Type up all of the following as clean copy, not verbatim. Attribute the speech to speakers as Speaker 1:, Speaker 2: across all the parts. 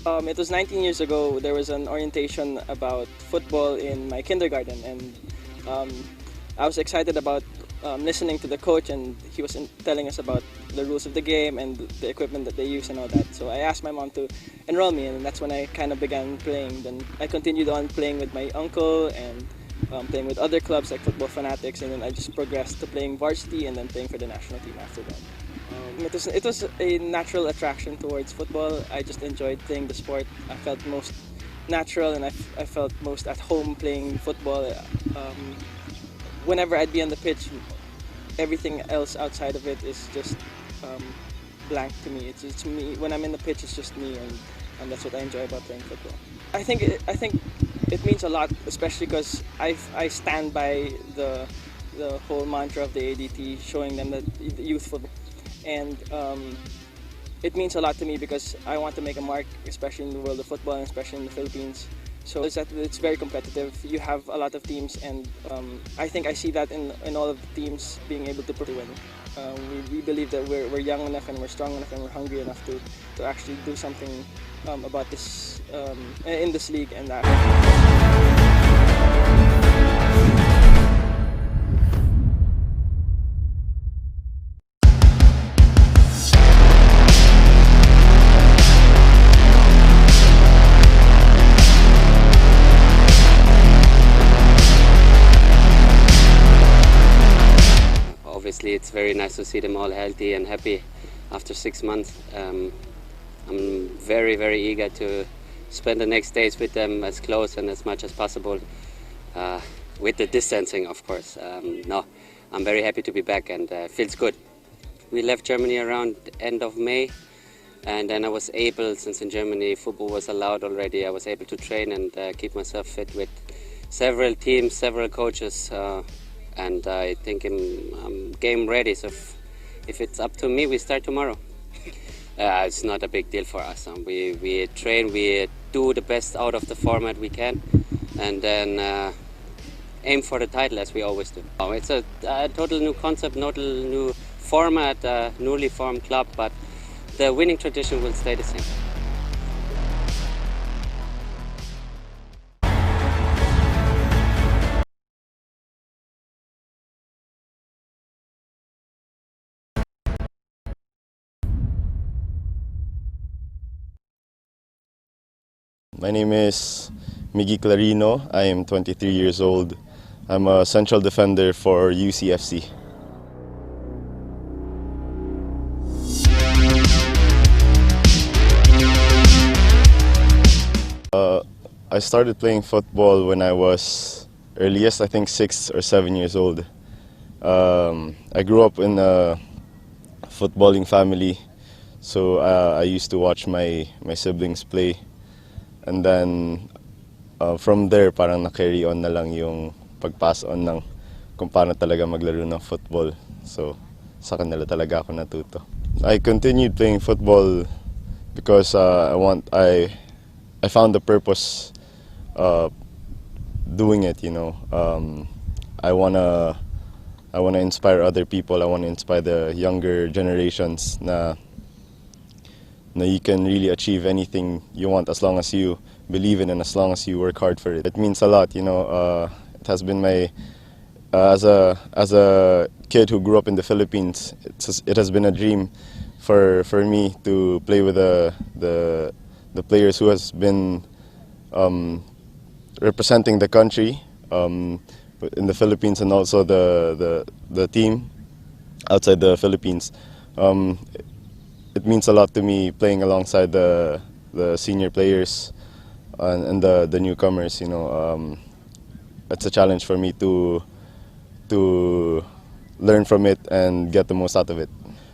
Speaker 1: It was 19 years ago. There was an orientation about football in my kindergarten, and um, I was excited about listening to the coach, and he was telling us about the rules of the game and the equipment that they use and all that. So I asked my mom to enroll me, and that's when I kind of began playing. Then I continued on playing with my uncle and playing with other clubs like Football Fanatics, and then I just progressed to playing varsity and then playing for the national team after that. It was a natural attraction towards football. I just enjoyed playing the sport. I felt most natural, and I felt most at home playing football. Whenever I'd be on the pitch, everything else outside of it is just um, blank to me. It's me. When I'm in the pitch, it's just me, and that's what I enjoy about playing football. I think it means a lot, especially because I stand by the whole mantra of the ADT, showing them that youth football, and it means a lot to me because I want to make a mark, especially in the world of football and especially in the Philippines. So it's very competitive. You have a lot of teams, and I think I see that in all of the teams being able to win. We believe that we're young enough and we're strong enough and we're hungry enough to actually do something about this in this league and that.
Speaker 2: Obviously, it's very nice to see them all healthy and happy after 6 months. I'm very, very eager to spend the next days with them as close and as much as possible, with the distancing, of course. No, I'm very happy to be back, and feels good. We left Germany around end of May, and then I was able, since in Germany football was allowed already, I was able to train and keep myself fit with several teams, several coaches. And I think I'm game ready, so if it's up to me, we start tomorrow. It's not a big deal for us. We train, we do the best out of the format we can, and then aim for the title as we always do. It's a total new concept, total new format, newly formed club, but the winning tradition will stay the same.
Speaker 3: My name is Miggy Clarino. I am 23 years old. I'm a central defender for UCFC. I started playing football when I was earliest, I think 6 or 7 years old. I grew up in a footballing family, so I used to watch my siblings play. And then from there, parang na-carry on na lang yung pag-pass on ng kung paano talaga maglaro ng football. So sa kanila talaga ako natuto. I continued playing football because I found the purpose doing it, you know. I wanna inspire other people. I wanna inspire the younger generations na you can really achieve anything you want as long as you believe in and as long as you work hard for it. It means a lot, you know. It has been my as a kid who grew up in the Philippines. It has been a dream for me to play with the players who has been representing the country in the Philippines, and also the team outside the Philippines. It means a lot to me playing alongside the senior players and the newcomers. You know, it's a challenge for me to learn from it and get the most out of it.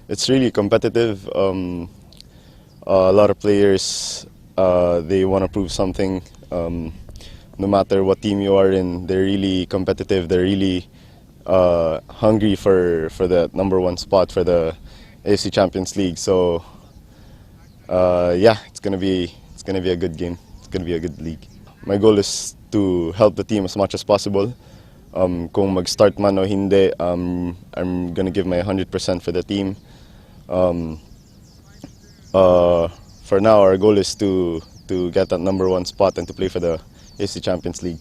Speaker 3: It's really competitive. A lot of players, they want to prove something. No matter what team you are in, they're really competitive. They're really hungry for the #1 spot for the AFC Champions League. So yeah, it's gonna be a good game. It's gonna be a good league. My goal is to help the team as much as possible. Kung mag-start man o hindi, I'm gonna give my 100% for the team. For now, our goal is to to get that #1 spot and to play for the AFC Champions League.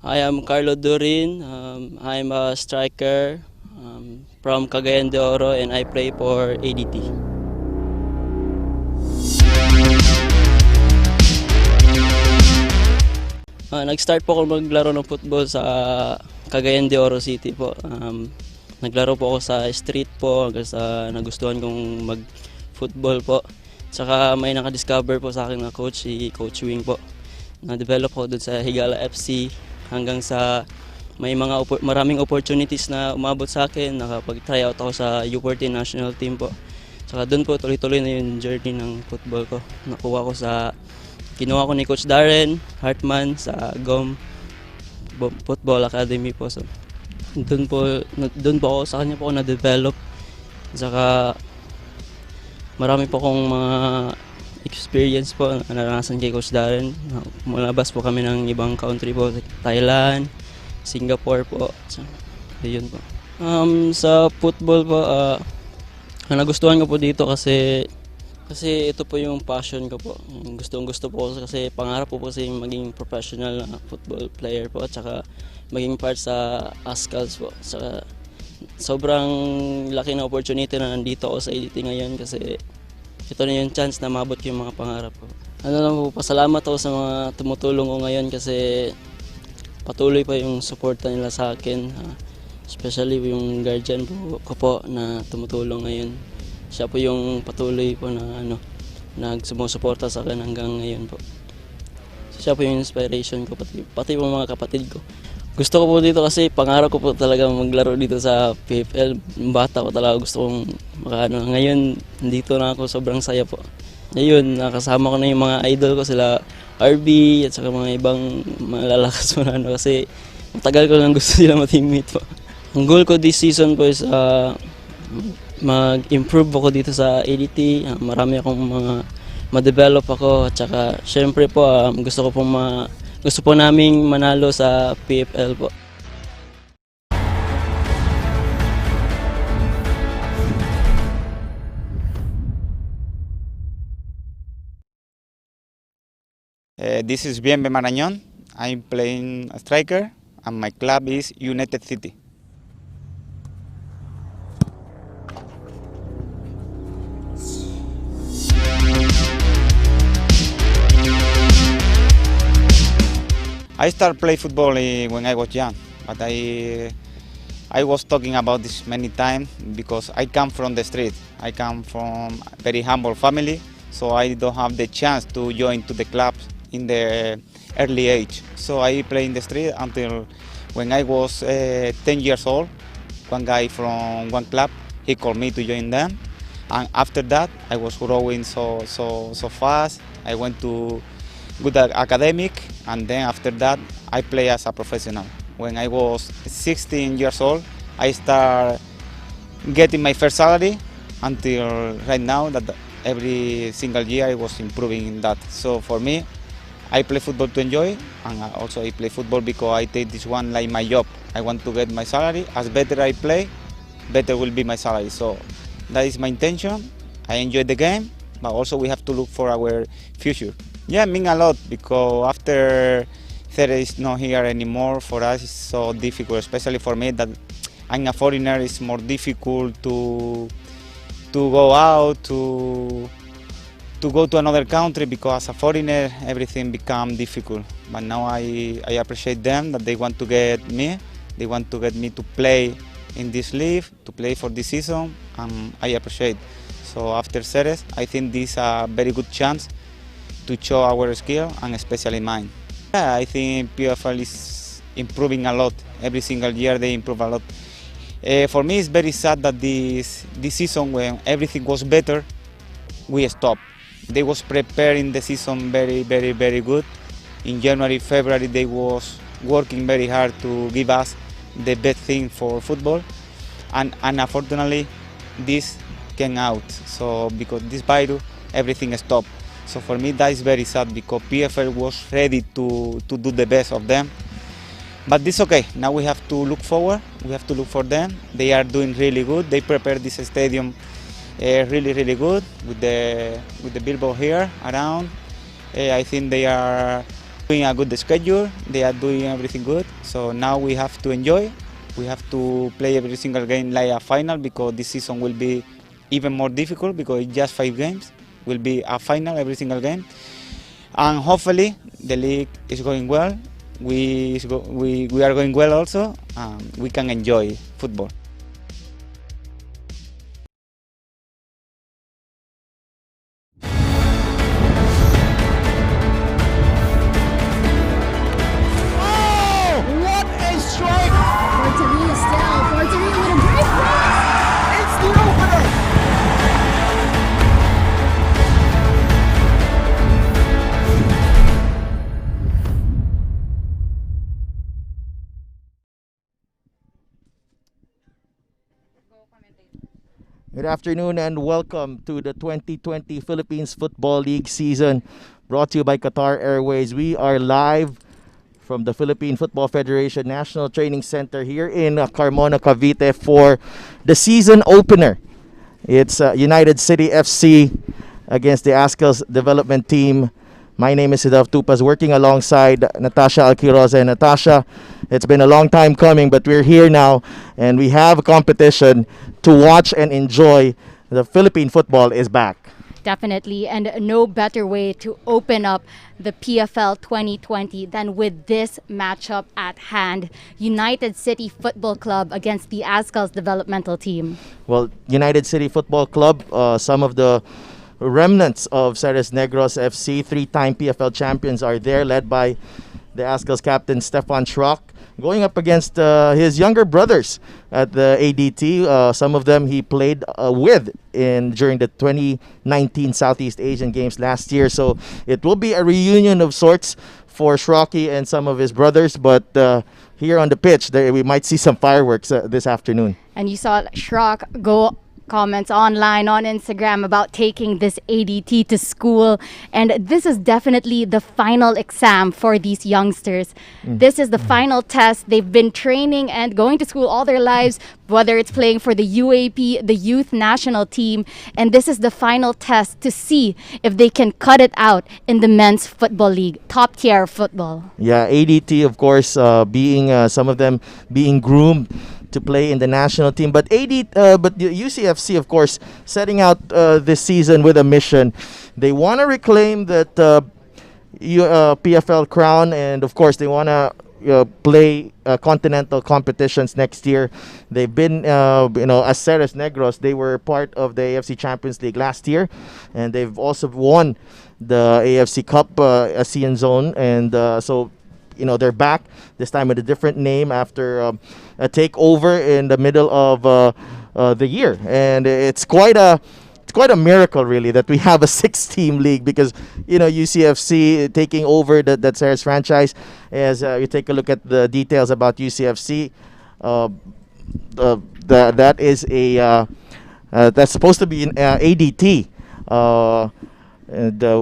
Speaker 4: I am Carlo Durin. I'm a striker from Cagayan de Oro and I play for ADT. Nag-start po ako maglaro ng football sa Cagayan de Oro City po. Naglaro po ako sa street po hanggang sa nagustuhan kong mag-football po. Tsaka may nakadiscover po sa akin na coach, si Coach Wing po. Na-develop ko doon sa Higala FC hanggang sa may maraming opportunities na umabot sa akin. Nakapag-try out ako sa U14 national team po. Saka doon po tuloy-tuloy na yung journey ng football ko. Kinuha ko ni Coach Darren Hartman sa GOM Football Academy po. So, doon po ako sa kanya po ako na-develop. Saka marami po akong mga experience po na naranasan kay Coach Darren. Malabas po kami ng ibang country po, Thailand, Singapore po. So, yun po. Sa football po, nagustuhan ko po dito kasi ito po yung passion ko po. Gusto po kasi pangarap po kasi maging professional na football player po at saka maging part sa Azkals po. Saka sobrang laki na opportunity na nandito ako sa ADT ngayon kasi ito na yung chance na mabot ko yung mga pangarap ko. Pasalamat ako sa mga tumutulong ko ngayon kasi patuloy pa yung suporta nila sa akin. Especially yung guardian ko po na tumutulong ngayon. Siya po yung patuloy po na nagsumusuporta sa akin hanggang ngayon po. Siya po yung inspiration ko, pati po mga kapatid ko. Gusto ko po dito kasi pangarap ko po talaga maglaro dito sa PFL. Bata ko talaga gusto kong Ngayon, dito na ako, sobrang saya po. Ngayon, nakasama ko na yung mga idol ko, sila RB at saka mga ibang malalakas mo na kasi matagal ko lang gusto sila ma-teammate po. Ang goal ko this season po is mag-improve ako dito sa ADT. Marami akong mga ma-develop ako at saka syempre po gusto po naming manalo sa PFL po.
Speaker 5: This is Bienve Marañón. I'm playing a striker and my club is United City. I started play football when I was young, but I was talking about this many times because I come from the street. I come from a very humble family, so I don't have the chance to join to the clubs in the early age. So I play in the street until when I was 10 years old. One guy from one club, he called me to join them, and after that I was growing so fast. I went to good academic, and then after that I play as a professional. When I was 16 years old, I start getting my first salary until right now that every single year I was improving in that. So for me, I play football to enjoy, and also I play football because I take this one like my job. I want to get my salary. As better I play, better will be my salary. So that is my intention. I enjoy the game, but also we have to look for our future. Yeah, it means a lot because after Tere is not here anymore, for us it's so difficult, especially for me that I'm a foreigner. It's more difficult to go out, to go to another country because as a foreigner everything becomes difficult. But now I appreciate them that they want to get me. They want to get me to play in this league, to play for this season, and I appreciate. So after Ceres, I think this is a very good chance to show our skill, and especially mine. Yeah, I think PFL is improving a lot. Every single year they improve a lot. For me, it's very sad that this season, when everything was better, we stopped. They was preparing the season very good. In January, February, they was working very hard to give us the best thing for football, and unfortunately, this came out. So because this virus, everything stopped. So for me that is very sad because PFL was ready to do the best of them. But it's okay. Now we have to look forward. We have to look for them. They are doing really good. They prepared this stadium really good with the billboard here around. I think they are doing a good schedule. They are doing everything good. So now we have to enjoy. We have to play every single game like a final because this season will be even more difficult because it's just 5 games. Will be a final every single game. And hopefully the league is going well. We are going well also. We can enjoy football.
Speaker 6: Good afternoon and welcome to the 2020 Philippines Football League season, brought to you by Qatar Airways. We are live from the Philippine Football Federation National Training Center here in Carmona, Cavite for the season opener. It's United City FC against the Azkals Development Team. My name is Sidav Tupas, working alongside Natasha Alquiroz. And Natasha, it's been a long time coming, but we're here now and we have a competition to watch and enjoy. The Philippine football is back.
Speaker 7: Definitely, and no better way to open up the PFL 2020 than with this matchup at hand. United City Football Club against the Azkals Developmental Team.
Speaker 6: Well, United City Football Club, some of the remnants of Ceres Negros FC, 3-time PFL champions, are there, led by the Azkals captain Stefan Schrock, going up against his younger brothers at the ADT. Some of them he played with during the 2019 Southeast Asian Games last year. So it will be a reunion of sorts for Schrocky and some of his brothers. But here on the pitch, we might see some fireworks this afternoon.
Speaker 7: And you saw Schrock go comments online on Instagram about taking this ADT to school, and this is definitely the final exam for these youngsters. This is the final test. They've been training and going to school all their lives, whether it's playing for the UAP, the youth national team, and this is the final test to see if they can cut it out in the men's football league, top tier football.
Speaker 6: Yeah, ADT, of course, being some of them being groomed to play in the national team, but the UCFC, of course, setting out this season with a mission. They want to reclaim that PFL crown, and of course, they want to play continental competitions next year. They've been, as Ceres Negros, they were part of the AFC Champions League last year, and they've also won the AFC Cup ASEAN Zone, and so they're back this time with a different name after a takeover in the middle of the year, and it's quite a miracle really that we have a 6-team league, because UCFC taking over that Ceres franchise. As you take a look at the details about UCFC, that is that's supposed to be an ADT.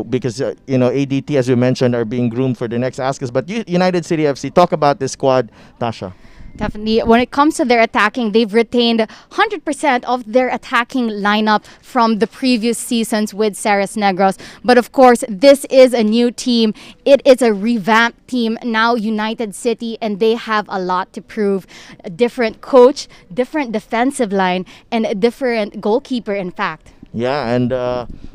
Speaker 6: Because ADT, as we mentioned, are being groomed for the next Azkals. But United City FC, talk about this squad, Tasha.
Speaker 7: Definitely. When it comes to their attacking, they've retained 100% of their attacking lineup from the previous seasons with Ceres Negros. But of course, this is a new team. It is a revamped team, now United City, and they have a lot to prove. A different coach, different defensive line, and a different goalkeeper, in fact.
Speaker 6: Yeah, and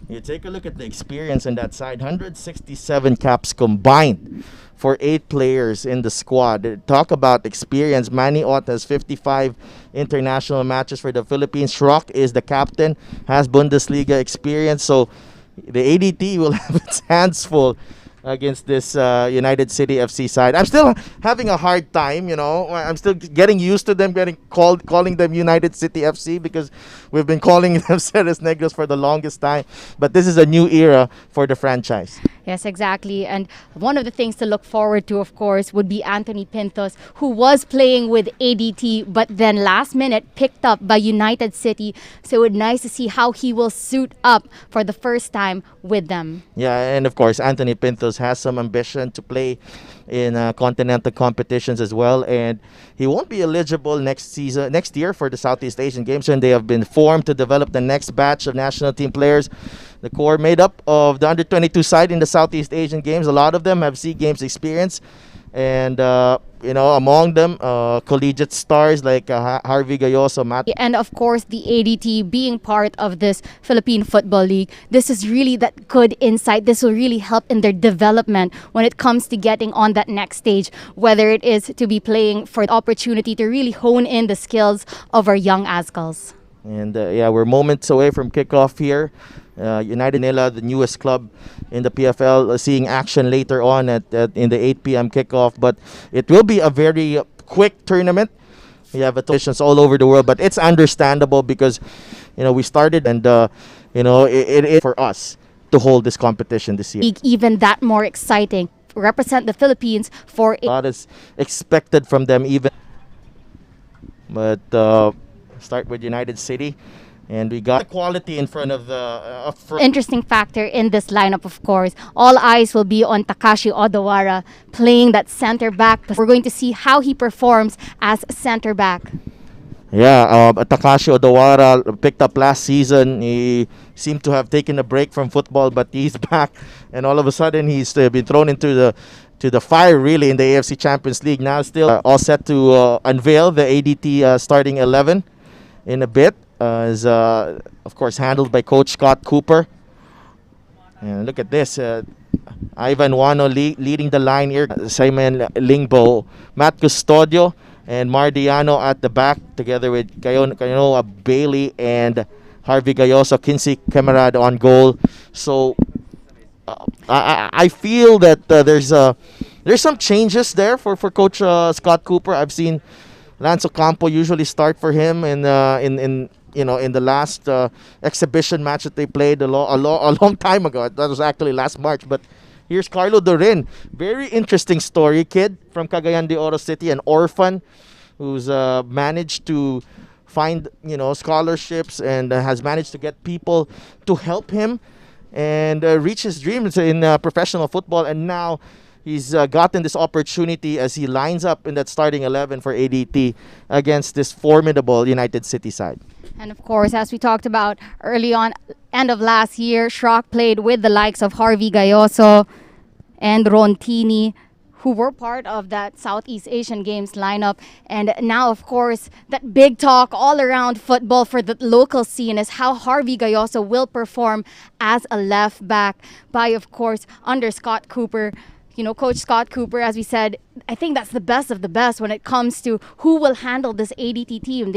Speaker 6: you take a look at the experience on that side. 167 caps combined for 8 players in the squad. Talk about experience. Manny Ott has 55 international matches for the Philippines. Schrock is the captain, has Bundesliga experience. So the ADT will have its hands full against this United City FC side. I'm still having a hard time, I'm still getting used to them calling them United City FC because we've been calling them Ceres Negros for the longest time. But this is a new era for the franchise.
Speaker 7: Yes, exactly. And one of the things to look forward to, of course, would be Anthony Pintos, who was playing with ADT, but then last minute picked up by United City. So it would nice to see how he will suit up for the first time with them.
Speaker 6: Yeah, and of course, Anthony Pintos has some ambition to play in continental competitions as well, and he won't be eligible next year for the Southeast Asian Games, and they have been formed to develop the next batch of national team players. The core made up of the under-22 side in the Southeast Asian Games. A lot of them have SEA Games experience, and among them collegiate stars like Harvey Gayoso, Matt.
Speaker 7: And of course, the ADT being part of this Philippine Football League, this is really that good insight. This will really help in their development when it comes to getting on that next stage, whether it is to be playing for the opportunity to really hone in the skills of our young Azkals.
Speaker 6: And we're moments away from kickoff here. United Manila, the newest club in the PFL, seeing action later on in the 8 p.m. kickoff. But it will be a very quick tournament. We have competitions all over the world, but it's understandable because, we started and, it is for us to hold this competition this year.
Speaker 7: Even that more exciting. Represent the Philippines for
Speaker 6: a lot is expected from them even. But start with United City. And we got quality in front of the...
Speaker 7: Interesting factor in this lineup, of course. All eyes will be on Takashi Odawara playing that center back. We're going to see how he performs as center back.
Speaker 6: Yeah, Takashi Odawara picked up last season. He seemed to have taken a break from football, but he's back. And all of a sudden, he's been thrown into the fire, really, in the AFC Champions League. Now still all set to unveil the ADT starting 11 in a bit. Is of course handled by Coach Scott Cooper. And look at this, Ivan Wano leading the line here. Simon Lingbo, Matt Custodio, and Mardiano at the back, together with Kayonoa Bailey and Harvey Gayoso, Kinsey Camarada on goal. So I feel that there's some changes there for Coach Scott Cooper. I've seen Lance Ocampo usually start for him in the last exhibition match that they played a long time ago. That was actually last March. But here's Carlo Dorin. Very interesting story. Kid from Cagayan de Oro City, an orphan who's managed to find scholarships and has managed to get people to help him and reach his dreams in professional football. And now he's gotten this opportunity as he lines up in that starting 11 for ADT against this formidable United City side.
Speaker 7: And of course, as we talked about early on, end of last year, Schrock played with the likes of Harvey Gayoso and Rontini, who were part of that Southeast Asian Games lineup. And now, of course, that big talk all around football for the local scene is how Harvey Gayoso will perform as a left back by, of course, under Scott Cooper. Coach Scott Cooper, as we said, I think that's the best of the best when it comes to who will handle this ADT team.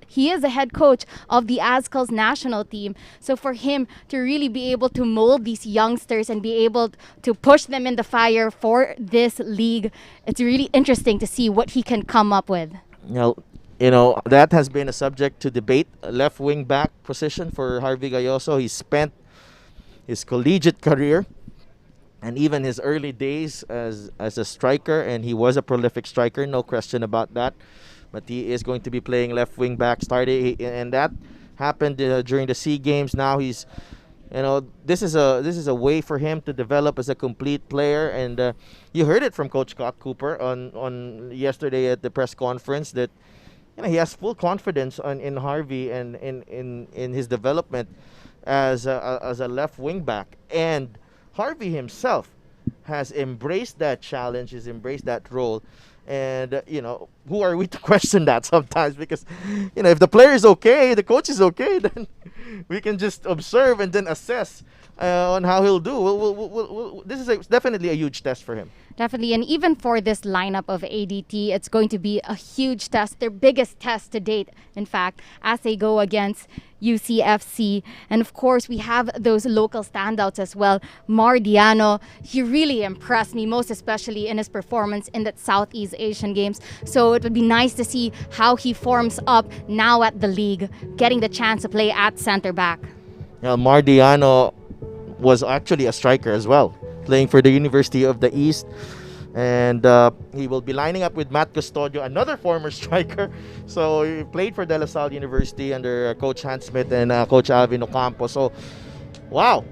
Speaker 7: He is the head coach of the Azkals national team. So for him to really be able to mold these youngsters and be able to push them in the fire for this league, it's really interesting to see what he can come up with.
Speaker 6: That has been a subject to debate. Left wing back position for Harvey Gayoso. He spent his collegiate career and even his early days as a striker, and he was a prolific striker, no question about that. But he is going to be playing left wing back, and that happened during the SEA Games. Now he's, this is a way for him to develop as a complete player. And you heard it from Coach Scott Cooper on yesterday at the press conference that he has full confidence in Harvey and in his development as a left wing back. And Harvey himself has embraced that challenge, has embraced that role. And, who are we to question that sometimes? Because, if the player is okay, the coach is okay, then we can just observe and then assess on how he'll do. This is definitely a huge test for him.
Speaker 7: Definitely, and even for this lineup of ADT, it's going to be a huge test, their biggest test to date, in fact, as they go against UCFC. And of course, we have those local standouts as well. Mardiano, he really impressed me, most especially in his performance in that Southeast Asian Games. So it would be nice to see how he forms up now at the league, getting the chance to play at center back.
Speaker 6: Mardiano was actually a striker as well, playing for the University of the East. And he will be lining up with Matt Custodio, another former striker. So he played for De La Salle University under Coach Hans Smith and Coach Alvin Ocampo. So, wow.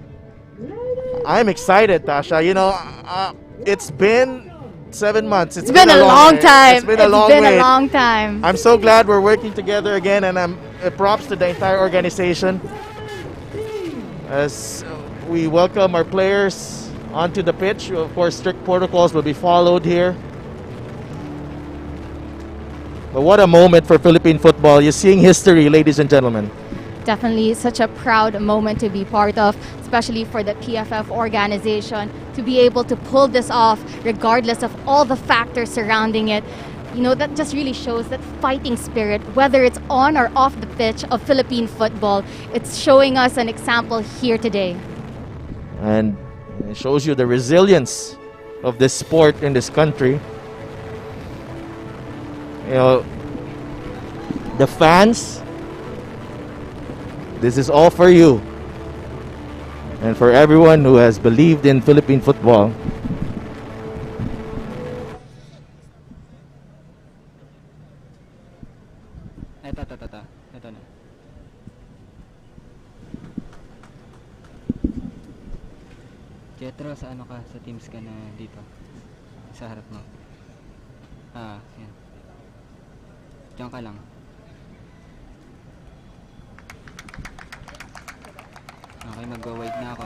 Speaker 6: I'm excited, Tasha. You know, it's been 7 months.
Speaker 7: It's been a long time.
Speaker 6: It's been a long
Speaker 7: time.
Speaker 6: I'm so glad we're working together again, and I'm props to the entire organization as we welcome our players onto the pitch. Of course, strict protocols will be followed here. But what a moment for Philippine football. You're seeing history, ladies and gentlemen.
Speaker 7: Definitely such a proud moment to be part of, especially for the PFF organization, to be able to pull this off regardless of all the factors surrounding it. You know, that just really shows that fighting spirit, whether it's on or off the pitch of Philippine football. It's showing us an example here today.
Speaker 6: And it shows you the resilience of this sport in this country. You know, the fans, this is all for you. And for everyone who has believed in Philippine football.
Speaker 8: Ito na. Jetro, sa ano ka? Sa teams ka na dito? Sa harap mo. Yan. Diyan ka lang. Okay, mag-wide na ako.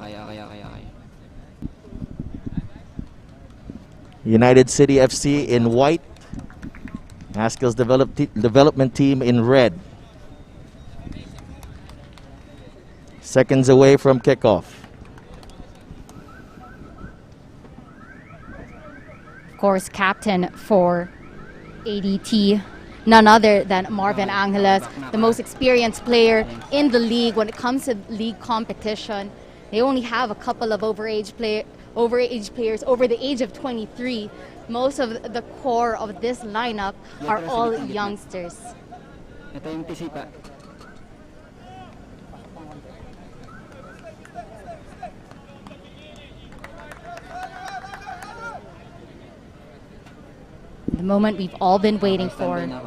Speaker 8: Okay.
Speaker 6: United City FC in white. Azkals Development Team in red. Seconds away from kickoff.
Speaker 7: Of course, captain for ADT, none other than Marvin Angeles, the most experienced player in the league when it comes to league competition. They only have a couple of overage players over the age of 23. Most of the core of this lineup are all youngsters.
Speaker 8: Ito yung tisipa.
Speaker 7: The moment we've all been waiting for.
Speaker 8: Okay.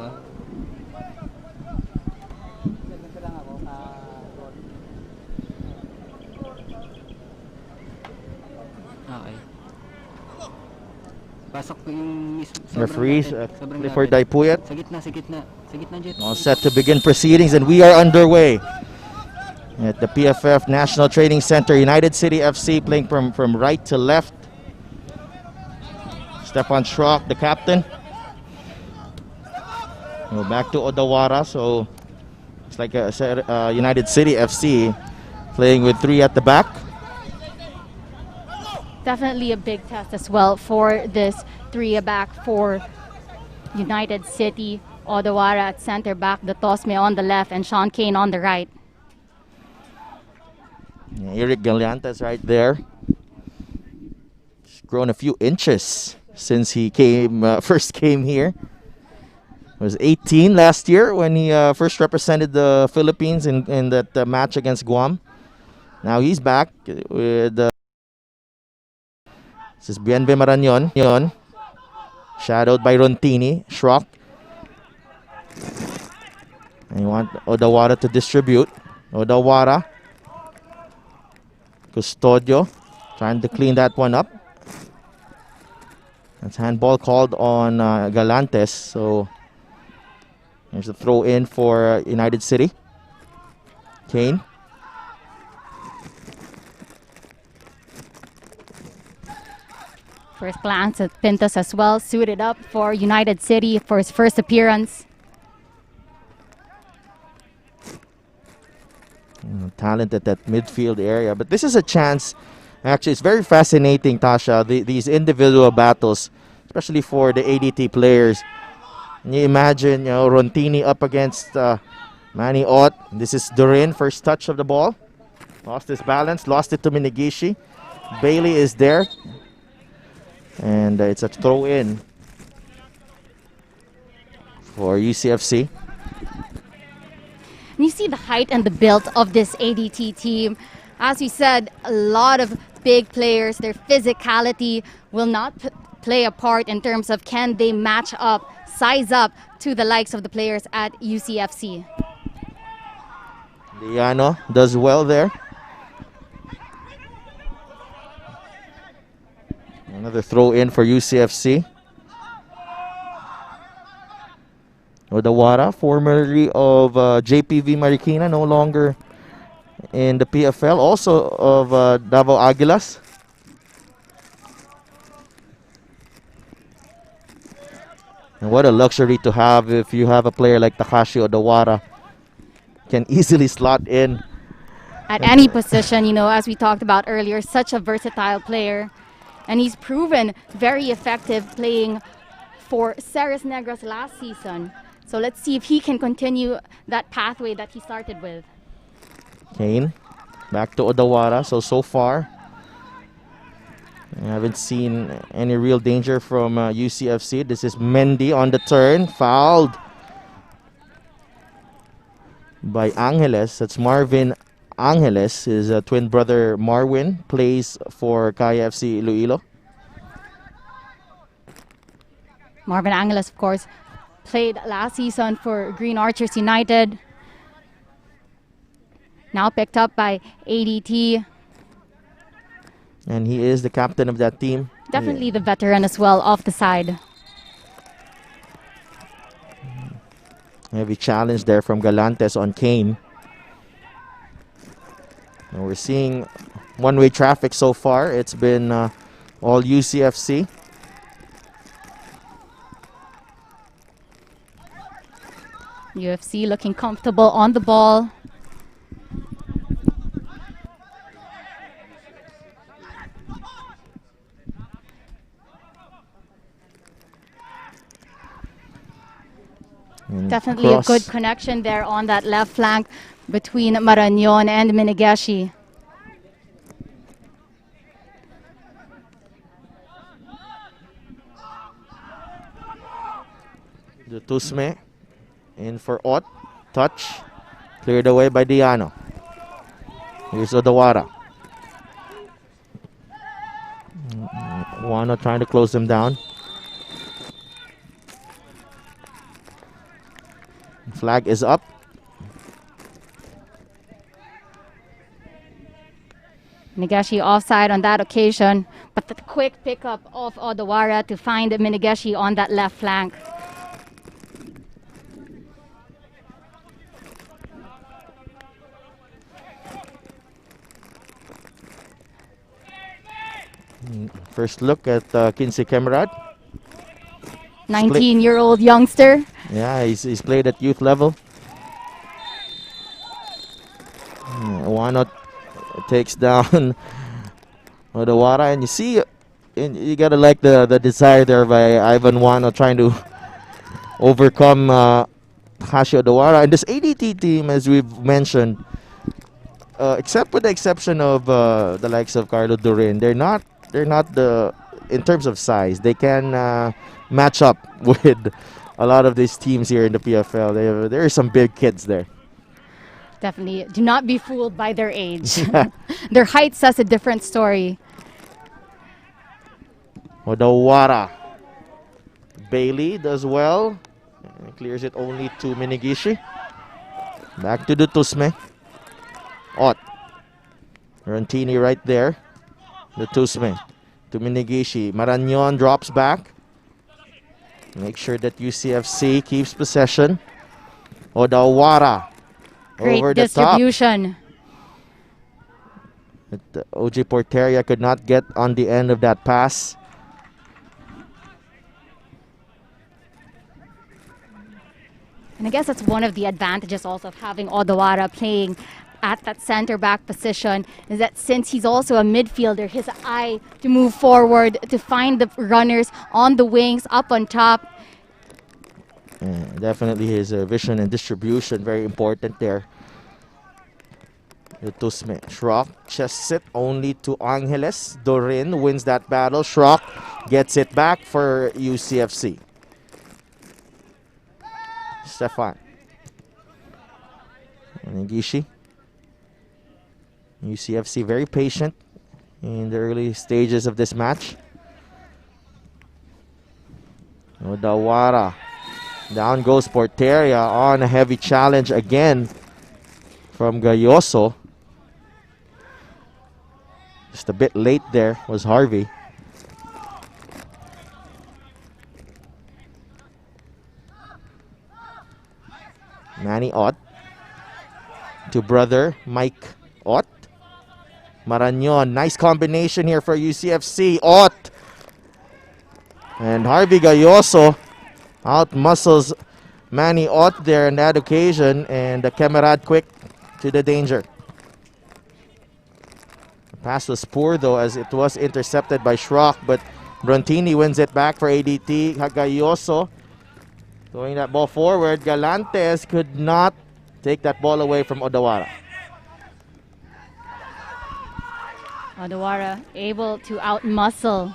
Speaker 8: Pasok yung
Speaker 6: Referees, Clifford Daipuyat.
Speaker 8: Sa gitna, Jet.
Speaker 6: All set to begin proceedings, and we are underway at the PFF National Training Center. United City FC playing from right to left. Stefan Schrock, the captain. Go back to Odawara, so it's like United City FC playing with three at the back.
Speaker 7: Definitely a big test as well for this three-back for United City. Odawara at center back, the Tosme on the left, and Sean Kane on the right.
Speaker 6: Eric Gallantes right there. He's grown a few inches since he first came here. He was 18 last year when he first represented the Philippines in that match against Guam. Now he's back with this is Bienve Marañon, shadowed by Rontini. Schrock. And you want Odawara to distribute. Odawara. Custodio trying to clean that one up. That's handball called on Galantes. So there's a throw in for United City. Kane.
Speaker 7: First glance at Pintos as well, suited up for United City for his first appearance.
Speaker 6: Talent at that midfield area. But this is a chance. Actually, it's very fascinating, Tasha, these individual battles, especially for the ADT players. You imagine, Rontini up against Manny Ott. This is Durin, first touch of the ball. Lost his balance, lost it to Minigishi. Bailey is there. And it's a throw in for UCFC.
Speaker 7: And you see the height and the build of this ADT team. As you said, a lot of big players, their physicality will not play a part in terms of can they match up, size up to the likes of the players at UCFC.
Speaker 6: Diano does well there. Another throw in for UCFC. Odawara, formerly of JPV Marikina, no longer in the PFL, also of Davao Aguilas. And what a luxury to have if you have a player like Takashi Odawara. Can easily slot in
Speaker 7: At any position, as we talked about earlier, such a versatile player. And he's proven very effective playing for Ceres Negros last season. So let's see if he can continue that pathway that he started with.
Speaker 6: Kane back to Odawara. So far, I haven't seen any real danger from UCFC. This is Mendy on the turn. Fouled by Angeles. That's Marvin Angeles. His twin brother Marwin plays for Kaya FC Iloilo.
Speaker 7: Marvin Angeles, of course, played last season for Green Archers United. Now picked up by ADT.
Speaker 6: And he is the captain of that team.
Speaker 7: Definitely the veteran as well off the side.
Speaker 6: Heavy challenge there from Galantes on Kane. And we're seeing one-way traffic so far. It's been all UCFC.
Speaker 7: UFC looking comfortable on the ball. Definitely a good connection there on that left flank between Marañón and Minigashi.
Speaker 6: The Tusme in for Ott. Touch. Cleared away by Diano. Here's Odawara. Wano trying to close them down. Flag is up.
Speaker 7: Minigashi offside on that occasion, but the quick pickup of Odawara to find Minigashi on that left flank.
Speaker 6: First look at Kinsey Kemerad.
Speaker 7: 19-year-old youngster.
Speaker 6: Yeah, he's played at youth level. Wano takes down Odawara, and you see, you gotta like the desire there by Ivan Wano trying to overcome Takashi Odawara. And this ADT team, as we've mentioned, except with the exception of the likes of Carlo Durin, they're not in terms of size, they can match up with a lot of these teams here in the PFL. There are some big kids there.
Speaker 7: Definitely. Do not be fooled by their age. Their height says a different story.
Speaker 6: Odawara. Bailey does well. Clears it only to Minigishi. Back to the Tusme. Ott. Rantini right there. The Tusme to Minigishi. Marañón drops back. Make sure that UCFC keeps possession. Odawara.
Speaker 7: Great
Speaker 6: Over the
Speaker 7: distribution.
Speaker 6: Top. But OJ Porteria could not get on the end of that pass.
Speaker 7: And I guess that's one of the advantages also of having Odawara playing at that center back position is that since he's also a midfielder, his eye to move forward, to find the runners on the wings, up on top.
Speaker 6: Yeah, definitely his vision and distribution, very important there. Tusme. Schrock chests it only to Angeles. Dorin wins that battle. Schrock gets it back for UCFC. Stefan. Onigishi. UCFC very patient in the early stages of this match. Odawara. Down goes Porteria on a heavy challenge again from Gayoso. Just a bit late there was Harvey. Manny Ott to brother Mike Ott. Marañon, nice combination here for UCFC. Ott and Harvey Gayoso out-muscles Manny Ott there on that occasion, and the Camarad quick to the danger. The pass was poor though, as it was intercepted by Schrock, but Brontini wins it back for ADT. Gayoso throwing that ball forward. Galantes could not take that ball away from Odawara.
Speaker 7: Odawara able to out-muscle.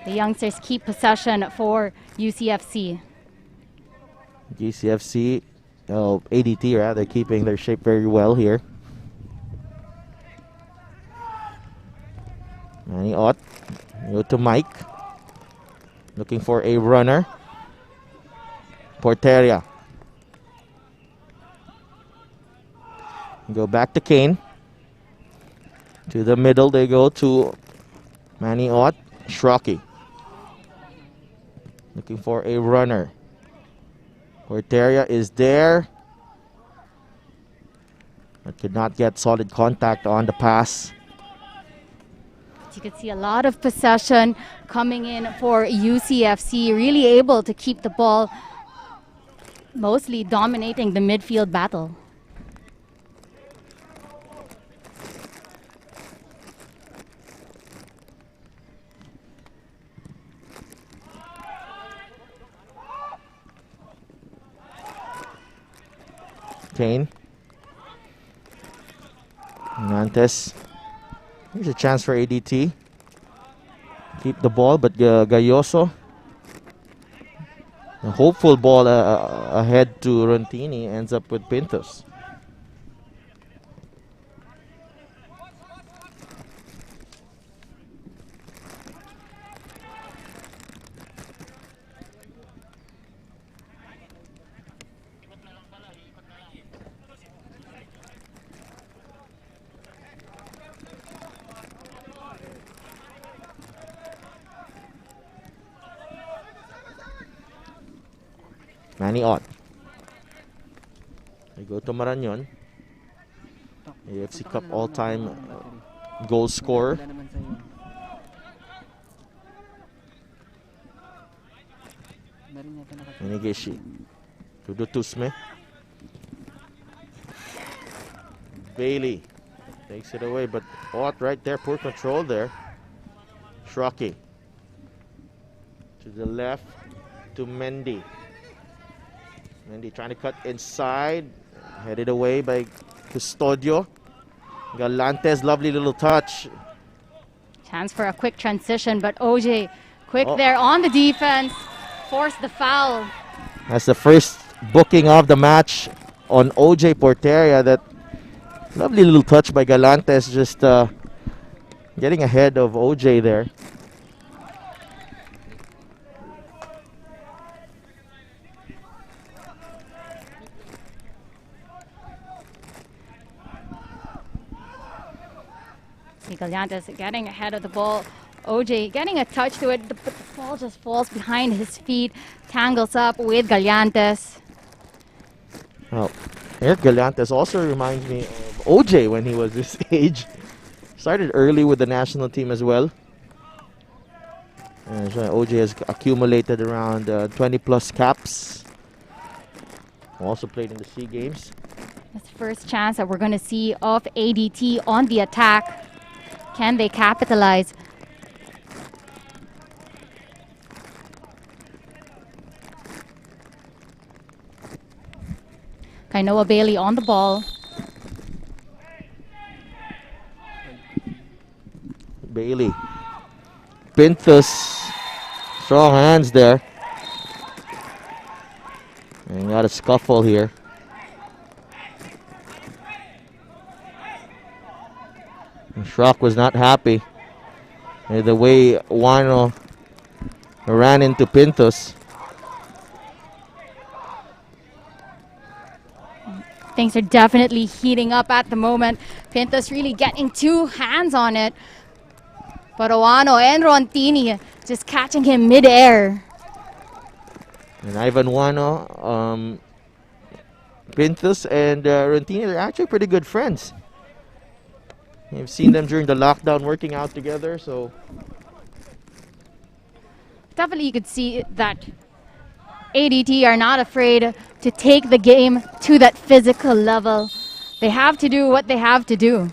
Speaker 7: The youngsters keep possession for UCFC.
Speaker 6: UCFC, ADT rather, keeping their shape very well here. Manny Ott, go to Mike. Looking for a runner. Porteria. Go back to Kane. To the middle they go to Manny Ott. Shrocky. Looking for a runner. Porteria is there, but could not get solid contact on the pass.
Speaker 7: You could see a lot of possession coming in for UCFC, really able to keep the ball, mostly dominating the midfield battle.
Speaker 6: Kane. Nantes. Here's a chance for ADT. Keep the ball, but Gayoso. A hopeful ball ahead to Rontini ends up with Pintos. Manny Ott. They go to Marañon. AFC Cup all-time goal scorer. Onigishi. To Tusme. Bailey takes it away, but Ott right there, poor control there. Shraki. To the left to Mendy. Mendy trying to cut inside. Headed away by Custodio. Galantes, lovely little touch.
Speaker 7: Chance for a quick transition, but OJ quick there on the defense. Forced the foul.
Speaker 6: That's the first booking of the match on OJ Porteria. That lovely little touch by Galantes, just getting ahead of OJ there.
Speaker 7: Galantes getting ahead of the ball. OJ getting a touch to it, but the ball just falls behind his feet, tangles up with Galantes.
Speaker 6: Well, Eric Galantes also reminds me of OJ when he was this age. Started early with the national team as well. And OJ has accumulated around 20 plus caps. Also played in the SEA Games.
Speaker 7: That's the first chance that we're going to see of ADT on the attack. Can they capitalize? Kainoa Bailey on the ball.
Speaker 6: Bailey. Pintus. Strong hands there. And got a scuffle here. And Schrock was not happy with the way Wano ran into Pintus.
Speaker 7: Things are definitely heating up at the moment. Pintus really getting two hands on it. But Owano and Rontini just catching him midair.
Speaker 6: And Ivan Wano, Pintus and Rontini are actually pretty good friends. You've seen them during the lockdown working out together, so
Speaker 7: Definitely you could see that ADT are not afraid to take the game to that physical level. They have to do what they have to do.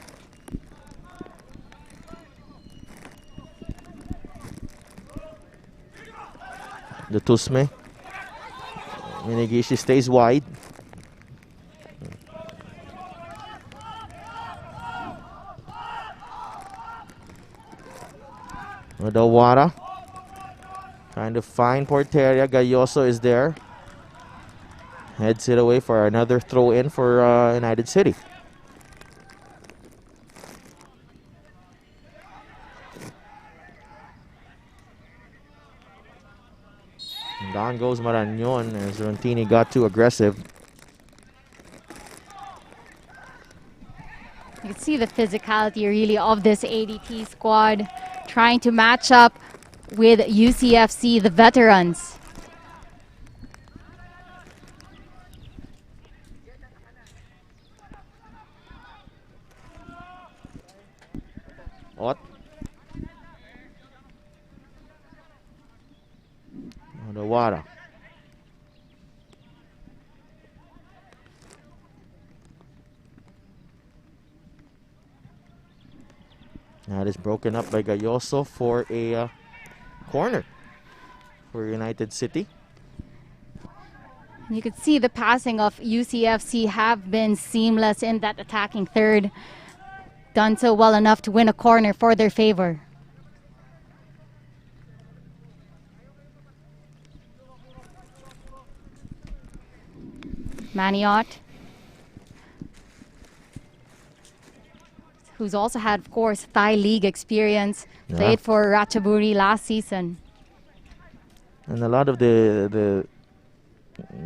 Speaker 6: the Tusme. Minigishi stays wide. Odawara trying to find Porteria. Gayoso is there. Heads it away for another throw in for United City. And down goes Marañon as Rontini got too aggressive.
Speaker 7: You can see the physicality really of this ADT squad trying to match up with UCFC, the veterans.
Speaker 6: What? Odawara. That is broken up by Gayoso for a corner for United City.
Speaker 7: You could see the passing of UCFC have been seamless in that attacking third. Done so well enough to win a corner for their favor. Maniot, who's also had, of course, Thai League experience, played for Ratchaburi last season.
Speaker 6: And a lot of the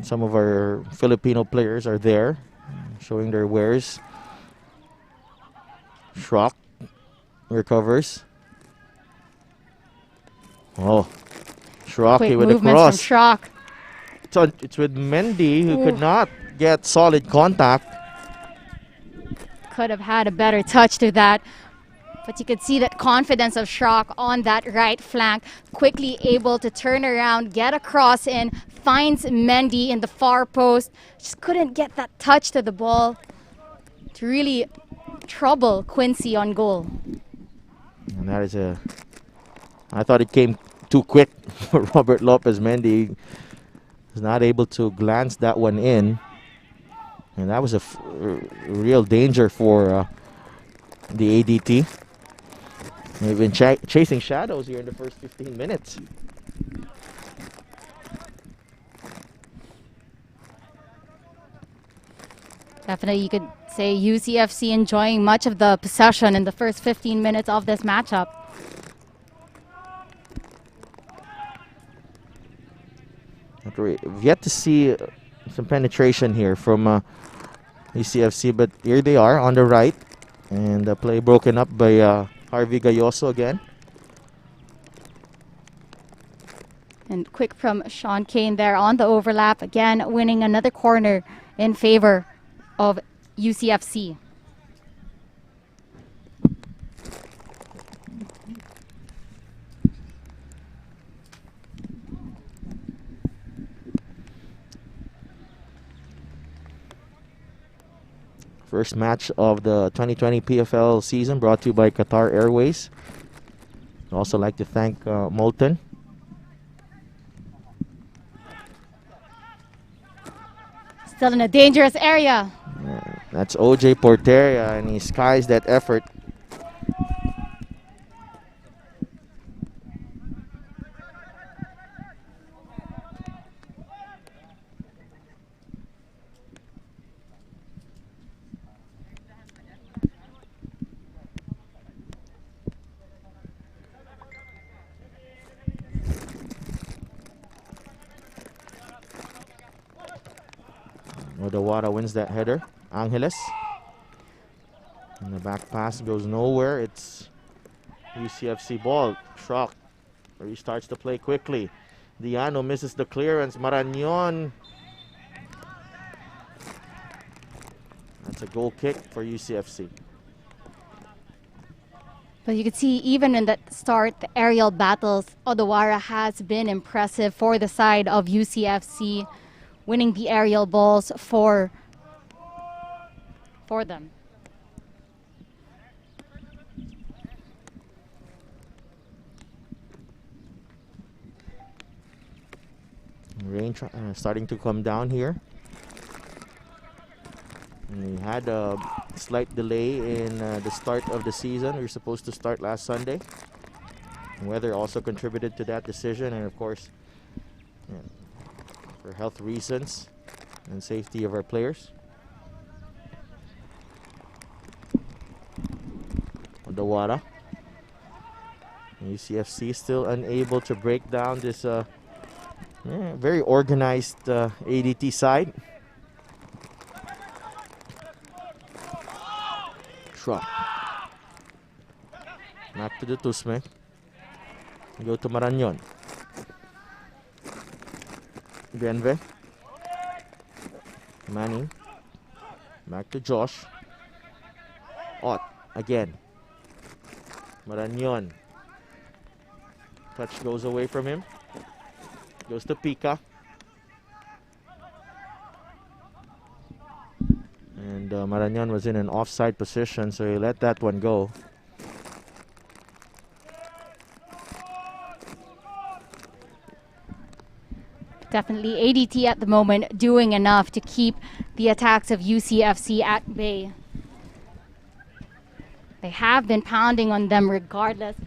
Speaker 6: some of our Filipino players are there, showing their wares. Schrock recovers. Oh, Schrock
Speaker 7: Quick
Speaker 6: with a
Speaker 7: movements
Speaker 6: cross.
Speaker 7: from Schrock.
Speaker 6: It's with Mendy who could not get solid contact.
Speaker 7: Could have had a better touch to that. But you could see that confidence of Schrock on that right flank. Quickly able to turn around, get a cross in, finds Mendy in the far post. Just couldn't get that touch to the ball to really trouble Quincy on goal.
Speaker 6: And that is I thought it came too quick for Robert Lopez. Mendy was not able to glance that one in. And that was a real danger for the ADT. They've been chasing shadows here in the first 15 minutes.
Speaker 7: Definitely you could say UCFC enjoying much of the possession in the first 15 minutes of this matchup.
Speaker 6: We've yet to see some penetration here from UCFC, but here they are on the right. And the play broken up by Harvey Gayoso again.
Speaker 7: And quick from Sean Kane there on the overlap. Again, winning another corner in favor of UCFC.
Speaker 6: First match of the 2020 PFL season brought to you by Qatar Airways. I'd also like to thank Molten.
Speaker 7: Still in a dangerous area.
Speaker 6: That's OJ Porteria, and he skies that effort. Odawara wins that header. Angeles. And the back pass goes nowhere. It's UCFC ball. Shock. Restarts the play quickly. Diano misses the clearance. Marañon. That's a goal kick for UCFC.
Speaker 7: But you can see even in that start, the aerial battles, Odawara has been impressive for the side of UCFC, winning the aerial balls for them.
Speaker 6: Rain starting to come down here. And we had a slight delay in the start of the season. We were supposed to start last Sunday. Weather also contributed to that decision, and of course, for health reasons and safety of our players. Odawara. UCFC still unable to break down this very organized ADT side. Shot. Back to the Tusme. Go to Marañon. Genve. Manning. Back to Josh. Ott again. Marañon. Touch goes away from him. Goes to Pika. And Marañon was in an offside position, so he let that one go.
Speaker 7: Definitely ADT at the moment doing enough to keep the attacks of UCFC at bay. They have been pounding on them regardless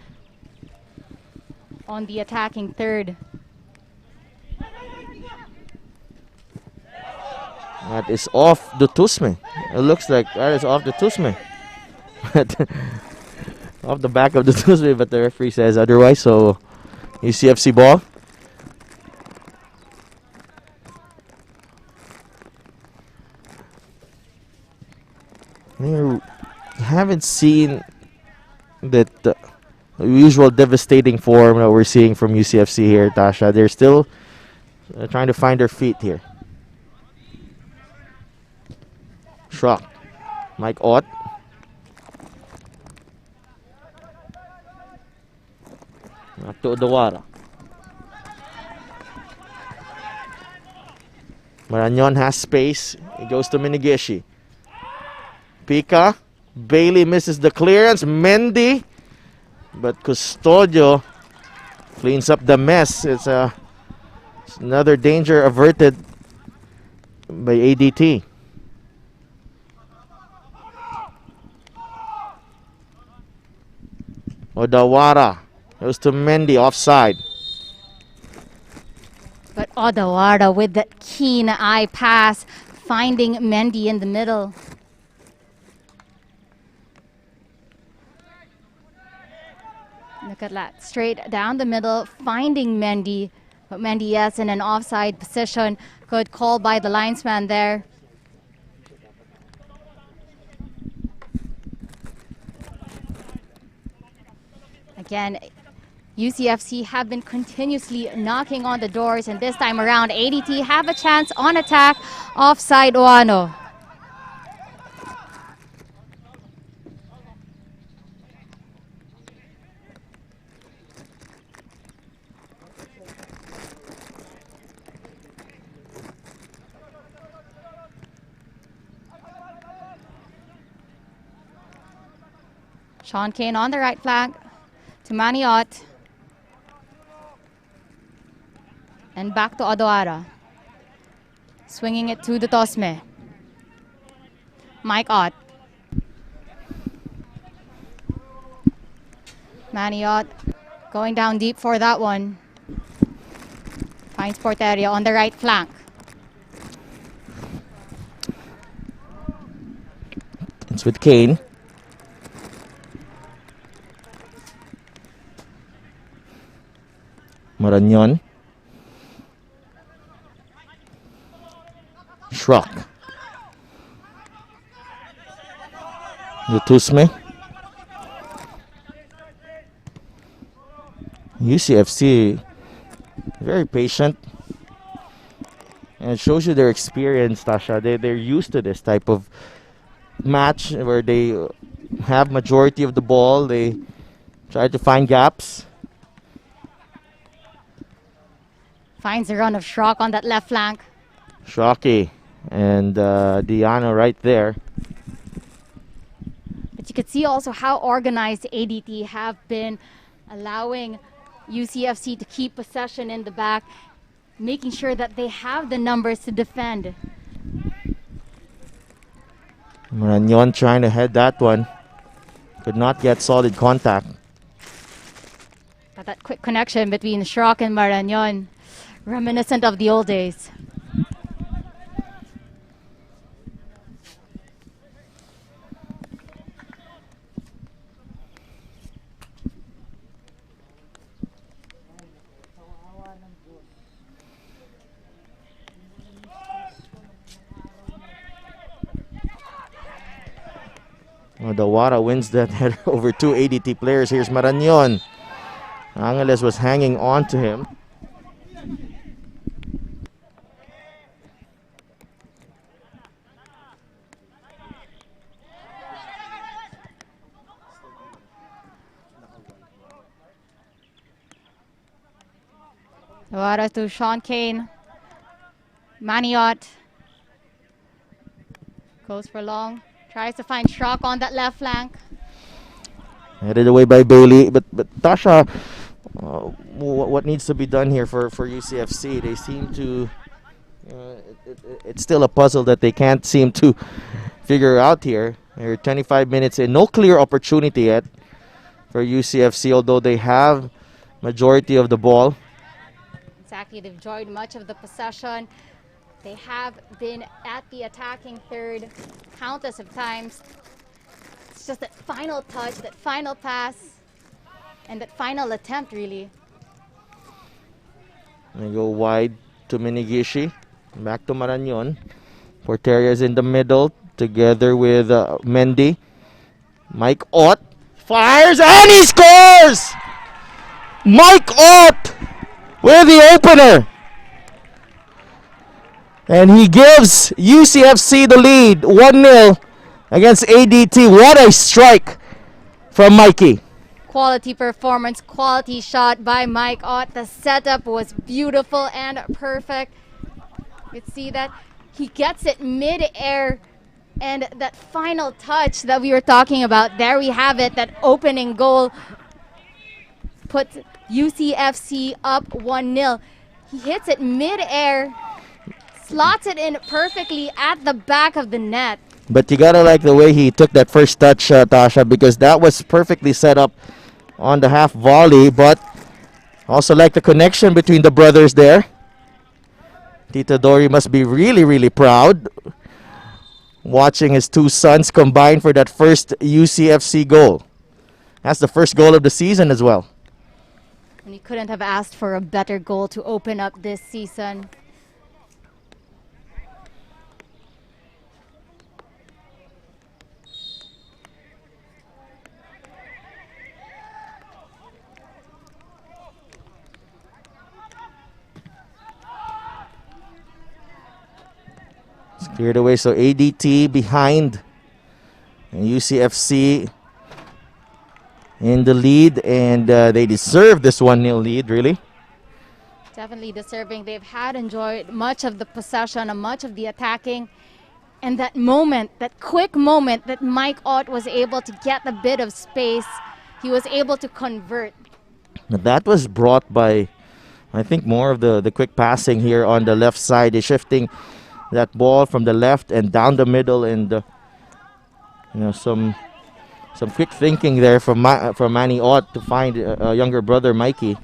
Speaker 7: on the attacking third.
Speaker 6: That is off the Tusme. It looks like that is off the Tusme. Off the back of the Tusme, but the referee says otherwise, so UCFC ball. We haven't seen that usual devastating form that we're seeing from UCFC here, Tasha. They're still trying to find their feet here. Schrock. Mike Ott. Back to Odawara. Marañon has space. He goes to Minigishi. Pika. Bailey misses the clearance. Mendy. But Custodio cleans up the mess. It's another danger averted by ADT. Odawara goes to Mendy, offside.
Speaker 7: But Odawara with that keen eye pass, finding Mendy in the middle. Look at that, straight down the middle, finding Mendy. But Mendy, yes, in an offside position. Good call by the linesman there. Again, UCFC have been continuously knocking on the doors, and this time around, ADT have a chance on attack offside Oano. Sean Kane on the right flank to Maniot. And back to Odoara. Swinging it to the Tosme. Mike Ott. Maniot going down deep for that one. Finds Porteria on the right flank.
Speaker 6: It's with Kane. Marañon. Schrock. Lutusme. UCFC, very patient. And it shows you their experience, Tasha. They're used to this type of match where they have majority of the ball. They try to find gaps.
Speaker 7: Finds a run of Schrock on that left flank.
Speaker 6: Shockey and Diana right there.
Speaker 7: But you could see also how organized ADT have been, allowing UCFC to keep possession in the back, making sure that they have the numbers to defend.
Speaker 6: Marañon trying to head that one. Could not get solid contact.
Speaker 7: Got that quick connection between Schrock and Marañon, reminiscent of the old days.
Speaker 6: Dawara wins that header over two ADT players. Here's Marañon. Angeles was hanging on to him.
Speaker 7: Dawara to Sean Kane. Maniot goes for long. Tries to find Schrock on that left flank.
Speaker 6: Headed away by Bailey. But Tasha, what needs to be done here for UCFC? They seem to... it's still a puzzle that they can't seem to figure out here. They're 25 minutes in. No clear opportunity yet for UCFC, although they have majority of the ball.
Speaker 7: Exactly. They've enjoyed much of the possession. They have been at the attacking third countless of times. It's just that final touch, that final pass, and that final attempt, really.
Speaker 6: They go wide to Minigishi. Back to Marañon. Porteria is in the middle together with Mendy. Mike Ott fires and he scores! Mike Ott with the opener. And he gives UCFC the lead, 1-0 against ADT. What a strike from Mikey.
Speaker 7: Quality performance, quality shot by Mike Ott. The setup was beautiful and perfect. You can see that he gets it mid-air, and that final touch that we were talking about, there we have it, that opening goal puts UCFC up 1-0. He hits it mid-air, slots it in perfectly at the back of the net.
Speaker 6: But you gotta like the way he took that first touch, Tasha, because that was perfectly set up on the half volley. But also like the connection between the brothers there. Tito Dori must be really, really proud watching his two sons combine for that first UCFC goal. That's the first goal of the season as well.
Speaker 7: And he couldn't have asked for a better goal to open up this season.
Speaker 6: It's cleared away, so ADT behind and UCFC in the lead, and they deserve this 1-0 lead, really.
Speaker 7: Definitely deserving. They've had enjoyed much of the possession and much of the attacking. And that moment, that quick moment that Mike Ott was able to get a bit of space, he was able to convert.
Speaker 6: Now that was brought by, I think, more of the quick passing here on the left side. Is shifting that ball from the left and down the middle, and some quick thinking there from Manny Ott to find a younger brother Mikey.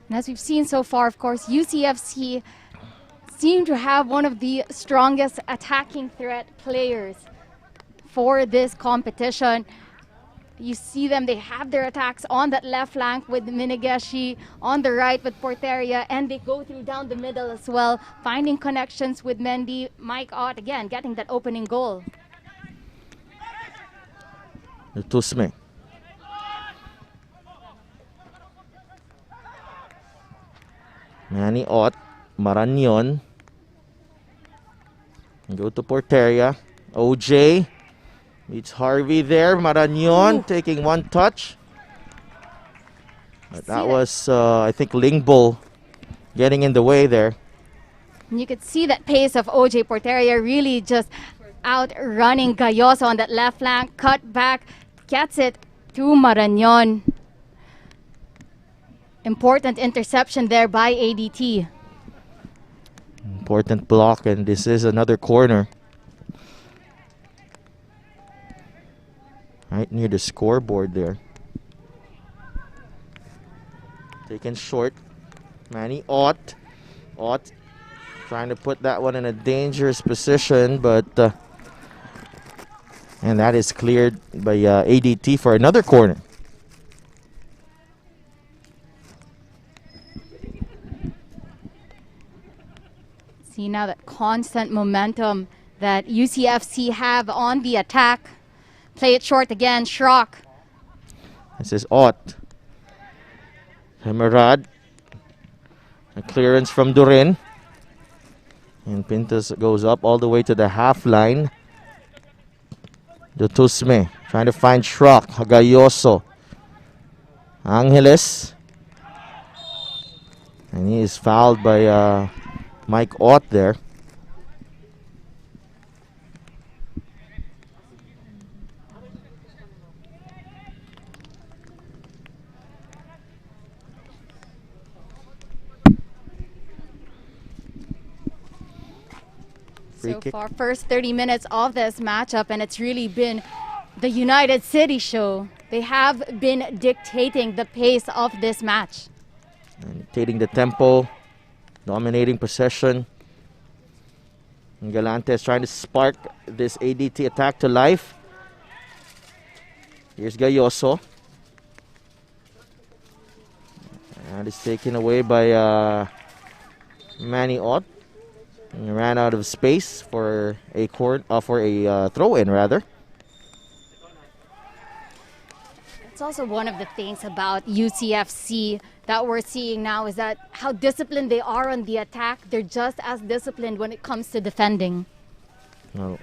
Speaker 7: And as we've seen so far, of course, UCFC seem to have one of the strongest attacking threat players for this competition. You see them, they have their attacks on that left flank with Minigeshi, on the right with Porteria, and they go through down the middle as well, finding connections with Mendy. Mike Ott, again, getting that opening goal.
Speaker 6: Tusme. Manny Ott, Marañon. Go to Porteria. OJ meets Harvey there. Marañon taking one touch. But that was, I think, Lingbo getting in the way there.
Speaker 7: And you could see that pace of OJ Porteria really just outrunning Galloso on that left flank. Cut back, gets it to Marañon. Important interception there by ADT.
Speaker 6: Important block, and this is another corner. Right near the scoreboard there. Taken short. Manny Ott. Ott trying to put that one in a dangerous position, but and that is cleared by ADT for another corner.
Speaker 7: See now that constant momentum that UCFC have on the attack. Play it short again, Schrock.
Speaker 6: This is Ott. Hemerad. A clearance from Durin. And Pintas goes up all the way to the half line. Dutusme trying to find Schrock. Hagayoso. Angeles. And he is fouled by Mike Ott there.
Speaker 7: So far, first 30 minutes of this matchup, and it's really been the United City show. They have been dictating the pace of this match.
Speaker 6: Dictating the tempo, dominating possession. And Galante is trying to spark this ADT attack to life. Here's Galloso. And it's taken away by Manny Ott. And ran out of space for a throw-in rather.
Speaker 7: It's also one of the things about UCFC that we're seeing now is that how disciplined they are on the attack. They're just as disciplined when it comes to defending.
Speaker 6: Well,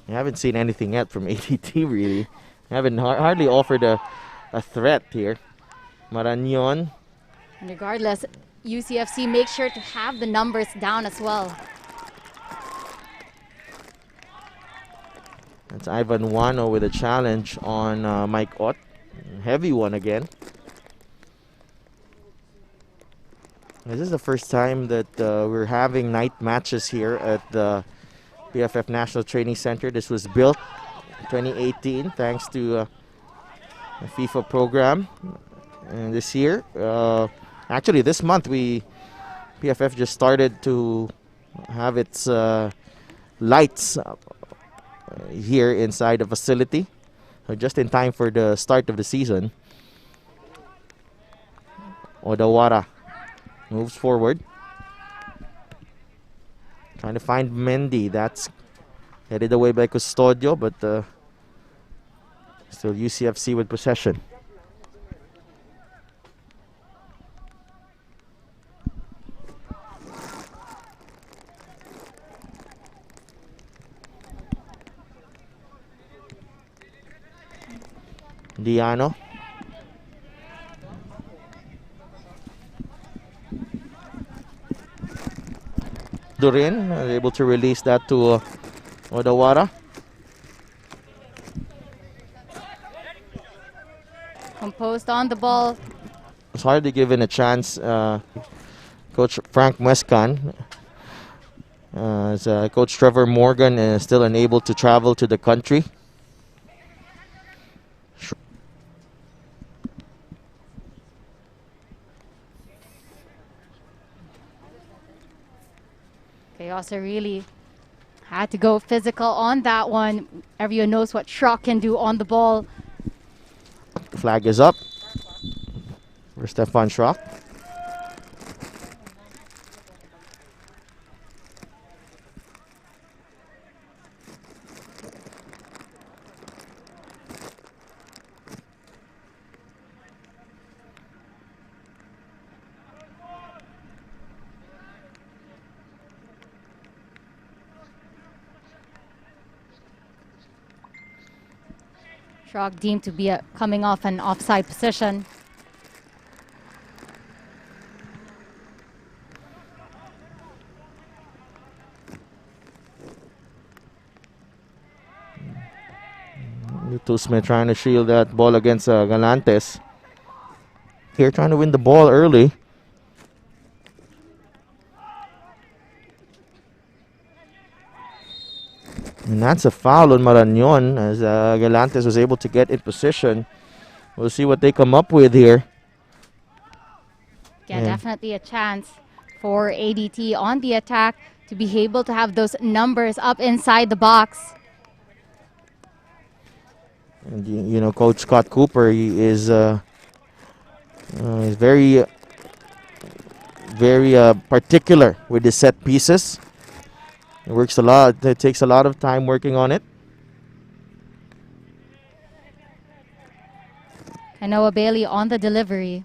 Speaker 6: I haven't seen anything yet from ADT really. I haven't hardly offered a threat here. Marañon.
Speaker 7: And regardless, UCFC makes sure to have the numbers down as well.
Speaker 6: That's Ivan Wano with a challenge on Mike Ott. Heavy one again. This is the first time that we're having night matches here at the PFF National Training Center. This was built in 2018 thanks to a FIFA program. And this year, actually this month, PFF just started to have its lights here inside the facility, just in time for the start of the season. Odawara moves forward, trying to find Mendy. That's headed away by Custodio, but still UCFC with possession. Diano. Durin able to release that to Odawara.
Speaker 7: Composed on the ball.
Speaker 6: It's hardly given a chance. Coach Frank Muescan, as Coach Trevor Morgan is still unable to travel to the country.
Speaker 7: They also really had to go physical on that one. Everyone knows what Schrock can do on the ball.
Speaker 6: Flag is up for Stefan Schrock.
Speaker 7: Schrock deemed to be coming off an offside position.
Speaker 6: Tusme trying to shield that ball against Galantes. Here trying to win the ball early. And that's a foul on Marañon as Galantes was able to get in position. We'll see what they come up with here.
Speaker 7: Yeah, definitely a chance for ADT on the attack to be able to have those numbers up inside the box.
Speaker 6: And you know, Coach Scott Cooper, he is very particular with his set pieces. It works a lot. It takes a lot of time working on it.
Speaker 7: Kanoa Bailey on the delivery.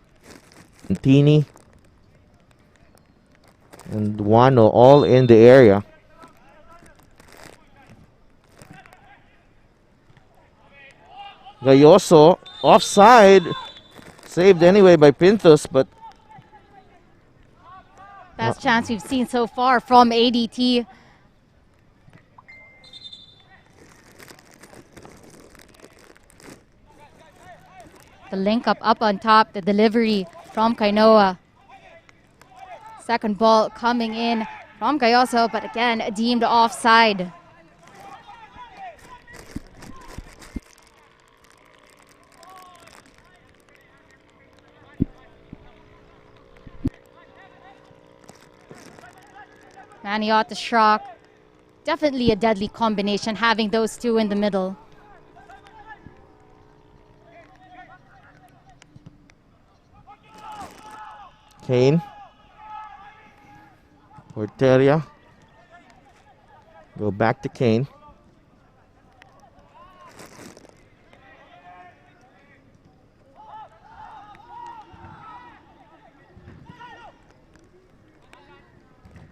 Speaker 6: Tini and Wano all in the area. Gayoso offside, saved anyway by Pintos, but
Speaker 7: Best chance we've seen so far from ADT. The link up on top, the delivery from Kainoa. Second ball coming in from Gayoso, but again deemed offside. Maniot to Schrock. Definitely a deadly combination having those two in the middle.
Speaker 6: Kane. Porteria. Go back to Kane.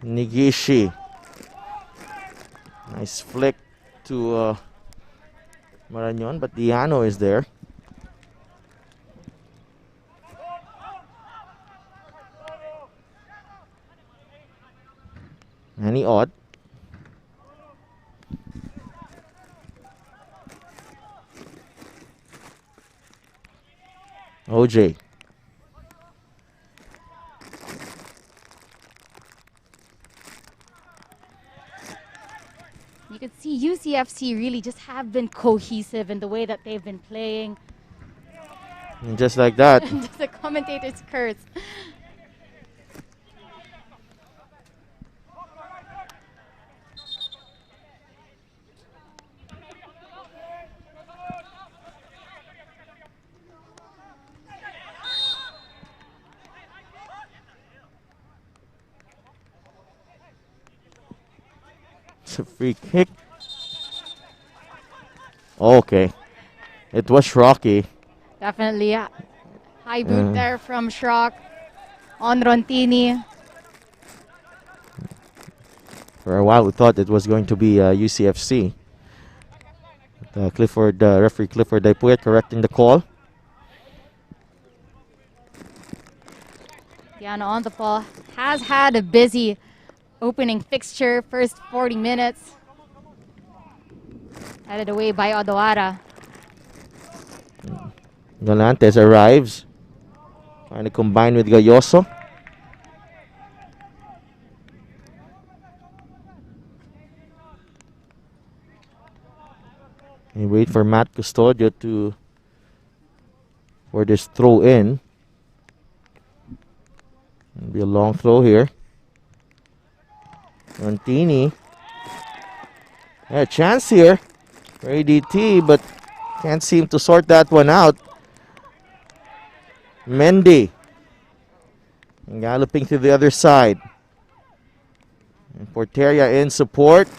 Speaker 6: Nigishi. Nice flick to Marañon, but Diano is there. Any odd. OJ.
Speaker 7: You can see UCFC really just have been cohesive in the way that they've been playing.
Speaker 6: And just like that.
Speaker 7: The commentators curse.
Speaker 6: It's a free kick. Okay. It was Rocky.
Speaker 7: Definitely a high boot there from Schrock on Rontini.
Speaker 6: For a while, we thought it was going to be UCFC. Referee Clifford Daipuet correcting the call.
Speaker 7: Diana on the ball has had a busy opening fixture, first 40 minutes. Headed away by Odoara.
Speaker 6: Galantes arrives. Trying to combine with Gayoso. And wait for Matt Custodio for this throw in. It'll be a long throw here. Montini. Yeah, chance here for ADT, but can't seem to sort that one out. Mendy. And galloping to the other side. And Porteria in support.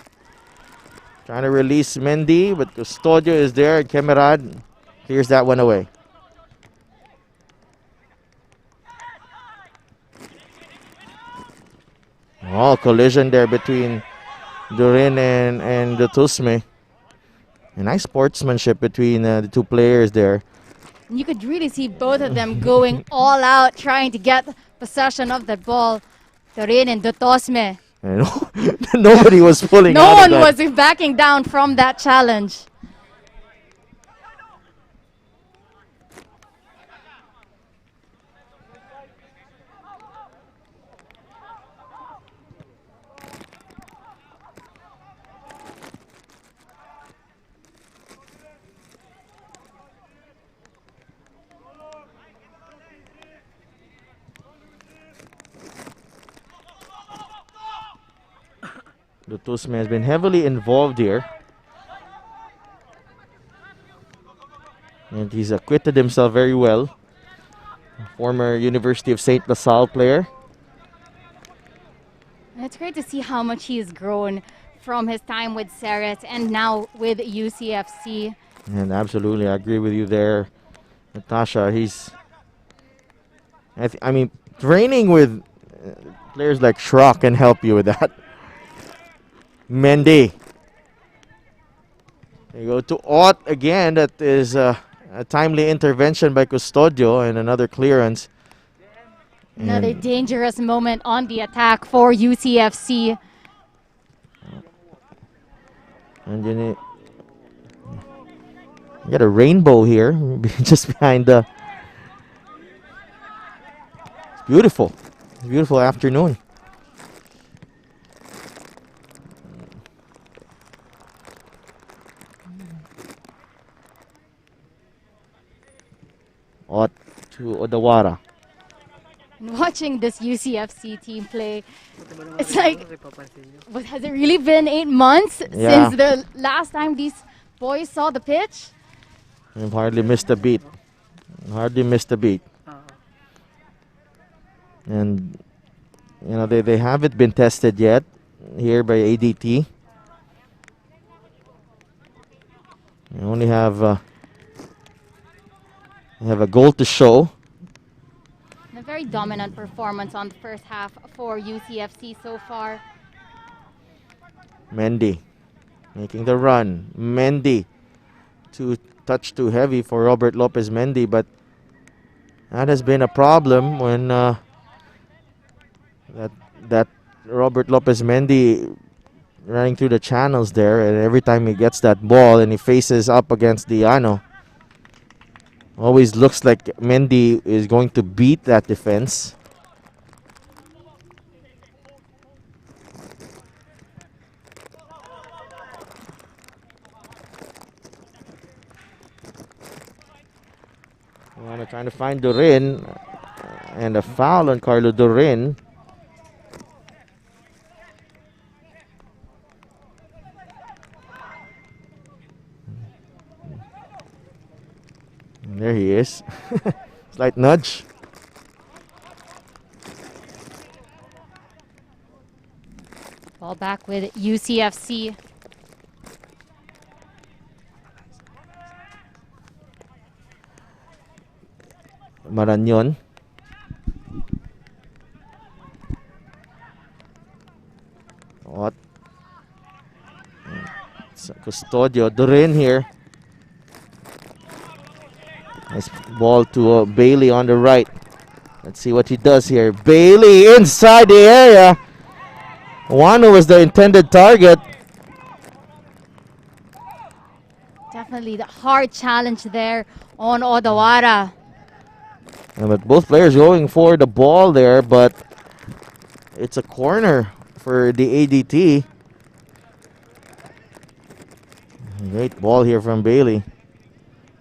Speaker 6: Trying to release Mendy, but Custodio is there. Kemerad clears that one away. Oh, collision there between Durin and Dutusme. A nice sportsmanship between the two players there.
Speaker 7: You could really see both of them going all out, trying to get possession of that ball. Torin and Dutosme.
Speaker 6: And nobody was pulling
Speaker 7: No
Speaker 6: out
Speaker 7: one
Speaker 6: of that.
Speaker 7: was backing down from that challenge.
Speaker 6: Dutusme has been heavily involved here. And he's acquitted himself very well. Former University of St. LaSalle player.
Speaker 7: And it's great to see how much he has grown from his time with Ceres and now with UCFC.
Speaker 6: And absolutely, I agree with you there, Natasha. I mean, training with players like Schrock can help you with that. Mendy. They go to Ott again. That is a timely intervention by Custodio and another clearance.
Speaker 7: Another dangerous moment on the attack for UCFC.
Speaker 6: And you got a rainbow here just behind the. It's beautiful. It's a beautiful afternoon. Ott to Odawara.
Speaker 7: And watching this UCFC team play, it's like, has it really been 8 months
Speaker 6: Yeah.
Speaker 7: since the last time these boys saw the pitch?
Speaker 6: I've hardly missed a beat. Hardly missed a beat. And, you know, they haven't been tested yet here by ADT. They only have a goal to show.
Speaker 7: A very dominant performance on the first half for UCFC so far.
Speaker 6: Mendy making the run. Mendy, touch too heavy for Robert Lopez Mendy, but that has been a problem when that Robert Lopez Mendy running through the channels there, and every time he gets that ball and he faces up against Diano, always looks like Mendy is going to beat that defense. Trying to find Durin, and a foul on Carlo Durin. And there he is. Slight nudge.
Speaker 7: Ball back with UCFC.
Speaker 6: Marañon. What? Custodio. Durin here. Nice ball to Bailey on the right. Let's see what he does here. Bailey inside the area. Wano was the intended target.
Speaker 7: Definitely the hard challenge there on Odawara.
Speaker 6: But both players going for the ball there, but it's a corner for the ADT. Great ball here from Bailey.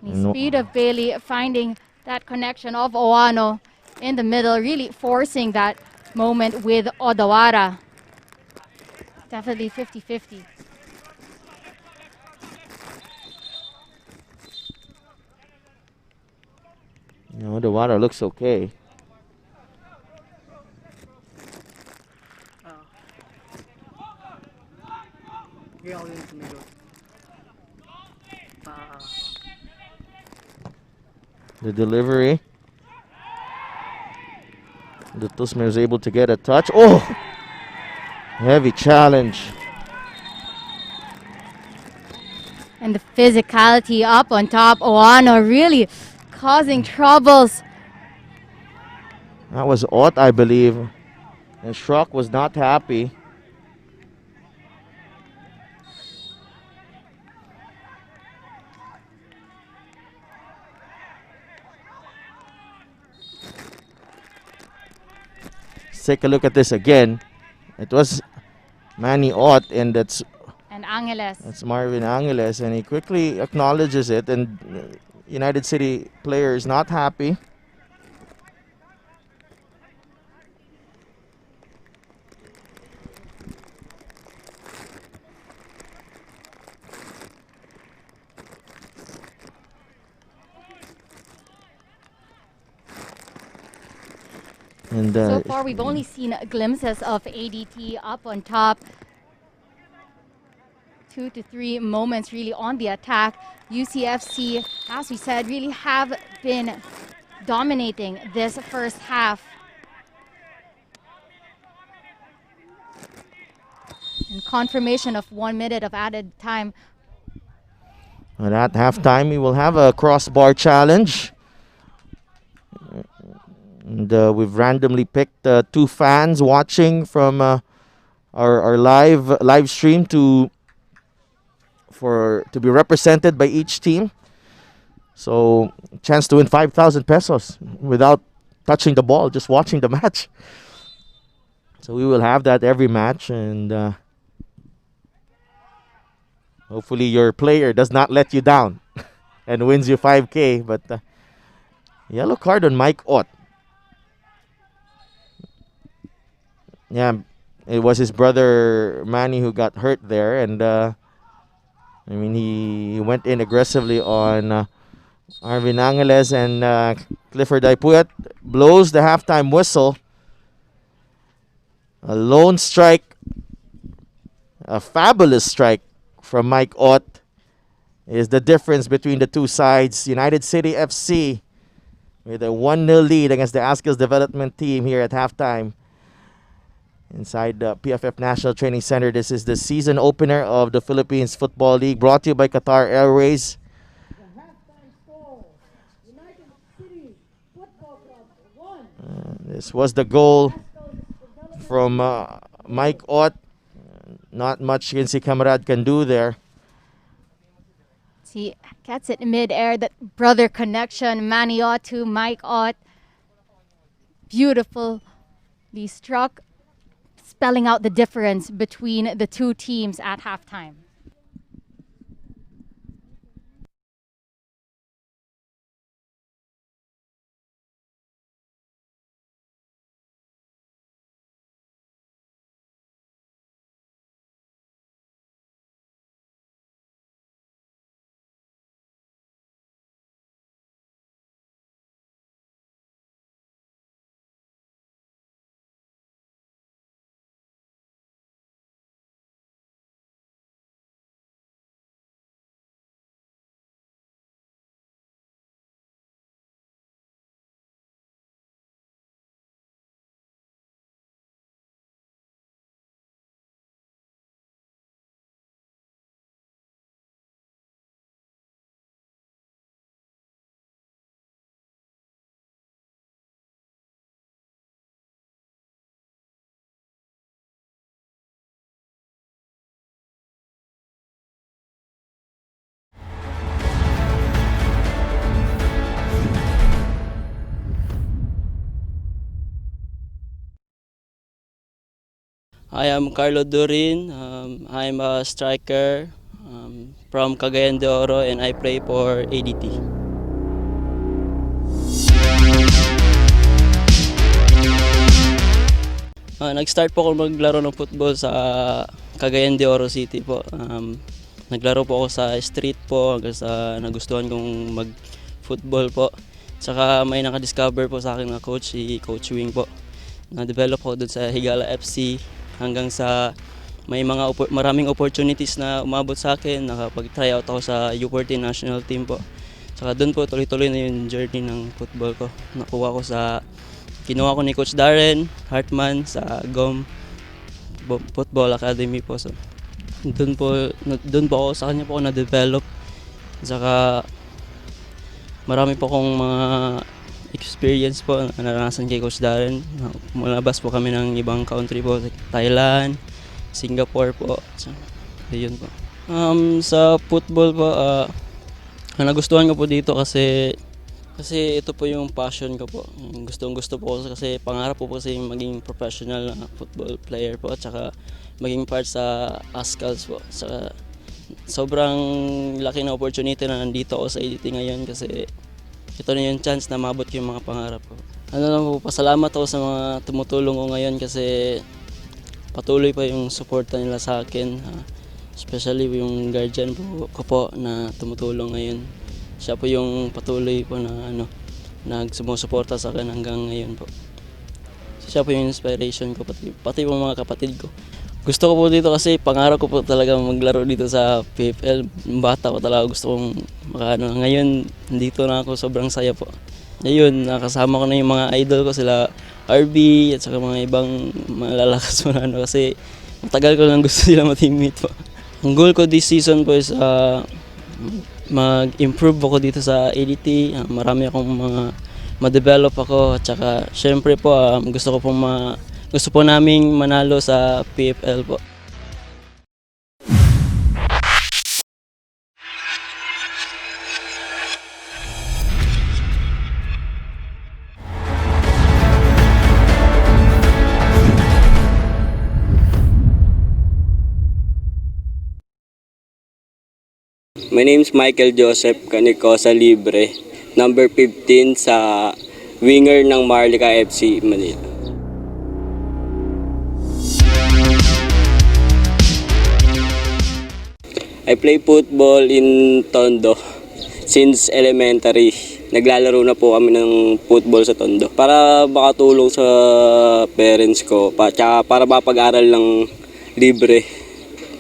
Speaker 7: The speed of Bailey finding that connection of Oano in the middle, really forcing that moment with Odawara. Definitely 50-50.
Speaker 6: The water looks okay. The delivery. The Tusman was able to get a touch. Oh! Heavy challenge.
Speaker 7: And the physicality up on top. Oano really causing troubles.
Speaker 6: That was Ott, I believe. And Schrock was not happy. Let's take a look at this again. It was Manny Ott, and that's
Speaker 7: Angeles.
Speaker 6: Marvin Angeles, and he quickly acknowledges it, and United City player is not happy. And
Speaker 7: so far, we've only seen glimpses of ADT up on top. 2 to 3 moments really on the attack. UCFC, as we said, really have been dominating this first half. And confirmation of 1 minute of added time.
Speaker 6: And at halftime, we will have a crossbar challenge. And we've randomly picked 2 fans watching from our live stream to be represented by each team. So chance to win 5,000 pesos without touching the ball, just watching the match. So we will have that every match, and hopefully your player does not let you down and wins you 5K. But yellow card on Mike Ott. Yeah, it was his brother Manny who got hurt there, and he went in aggressively on Arvin Angeles, and Clifford Aipuyat blows the halftime whistle. A lone strike, a fabulous strike from Mike Ott is the difference between the two sides. United City FC with a 1-0 lead against the Azkals Development Team here at halftime inside the PFF National Training Center. This is the season opener of the Philippines Football League, brought to you by Qatar Airways. This was the goal from Mike Ott. Not much Kinsi Kamarad can do there.
Speaker 7: See, gets it mid-air, that brother connection, Manny Ott to Mike Ott. Beautifully struck, spelling out the difference between the two teams at halftime.
Speaker 4: I am Carlo Durin. I'm a striker from Cagayan de Oro and I play for ADT. Nag-start po ako maglaro ng football sa Cagayan de Oro City po. Naglaro po ako sa street po hanggang sa nagustuhan kong mag-football po. Tsaka may nakadiscover po sa akin na coach, si Coach Wing po. Na-develop ko doon sa Higala FC hanggang sa may maraming opportunities na umabot sa akin. Nakapag-try out ako sa U14 national team po. Tsaka doon po tuloy-tuloy na yung journey ng football ko. Kinuha ko ni Coach Darren Hartman sa GOM Football Academy po. So, doon po ako sa kanya po ako na-develop. Saka marami po akong mga experience po na naranasan kay Coach Darren. Malabas po kami ng ibang country po, Thailand, Singapore po. So, yun po. Sa football po, nagustuhan ko po dito kasi ito po yung passion ko po. Gusto po kasi pangarap po kasi maging professional na football player po at saka maging part sa Azkals po. Saka sobrang laki na opportunity na nandito ako sa ADT ngayon kasi ito na yung chance na mabot yung mga pangarap ko. Pasalamat ako sa mga tumutulong ko ngayon kasi patuloy pa yung suporta nila sa akin. Especially yung guardian ko po na tumutulong ngayon. Siya po yung patuloy po na nagsumusuporta sa akin hanggang ngayon po. Siya po yung inspiration ko, pati po mga kapatid ko. Gusto ko po dito kasi pangarap ko po talaga maglaro dito sa PFL. Bata ko talaga gusto kong Ngayon, dito na ako, sobrang saya po. Ngayon, nakasama ko na yung mga idol ko, sila RB at saka mga ibang malalakas mo na kasi matagal ko lang gusto sila ma-teammate po. Ang goal ko this season po is mag-improve ako dito sa ADT. Marami akong mga ma-develop ako at saka syempre po gusto po naming manalo sa PFL po.
Speaker 2: My name is Michael Joseph Canicosa Libre, number 15 sa winger ng Marlica FC Manila. I play football in Tondo since elementary. Naglalaro na po kami ng football sa Tondo para makatulong sa parents ko para mapag-aral ng libre.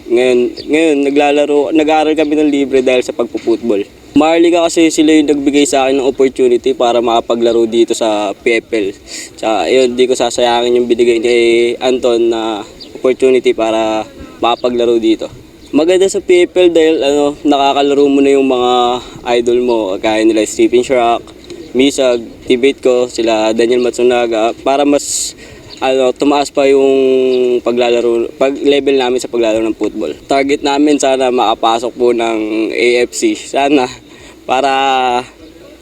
Speaker 2: Ngayon nag-aaral kami ng libre dahil sa pagpo-football. Marlica kasi sila yung nagbigay sa akin ng opportunity para makapaglaro dito sa PFL. Tsaka yun, di ko sasayangin yung binigay ni Anton na opportunity para makapaglaro dito. Maganda sa PFL dahil nakakalaro mo na yung mga idol mo, kaya nila Stephen Shrock, Misag, teammate ko, sila Daniel Matsunaga, para mas tumaas pa yung pag-level namin sa paglalaro ng football. Target namin sana makapasok po ng AFC. Sana para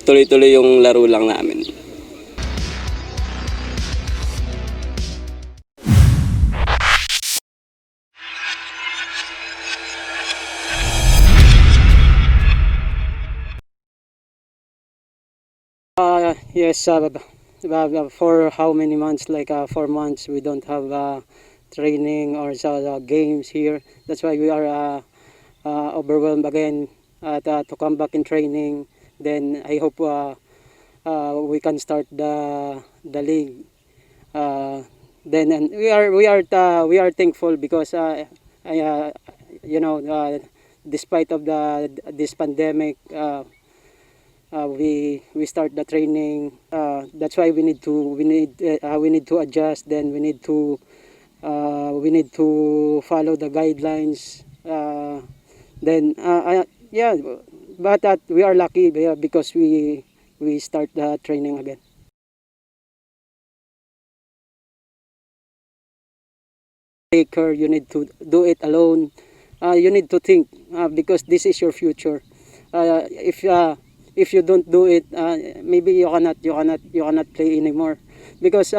Speaker 2: tuloy-tuloy yung laro lang namin.
Speaker 9: Yes, for how many months? Like 4 months, we don't have training or games here. That's why we are overwhelmed again to come back in training. Then I hope we can start the league. Then and we are thankful because despite of this pandemic. We start the training. That's why we need to adjust. Then we need to follow the guidelines. But we are lucky because we start the training again. Take care. You need to do it alone. You need to think because this is your future. If you don't do it, maybe you cannot play anymore because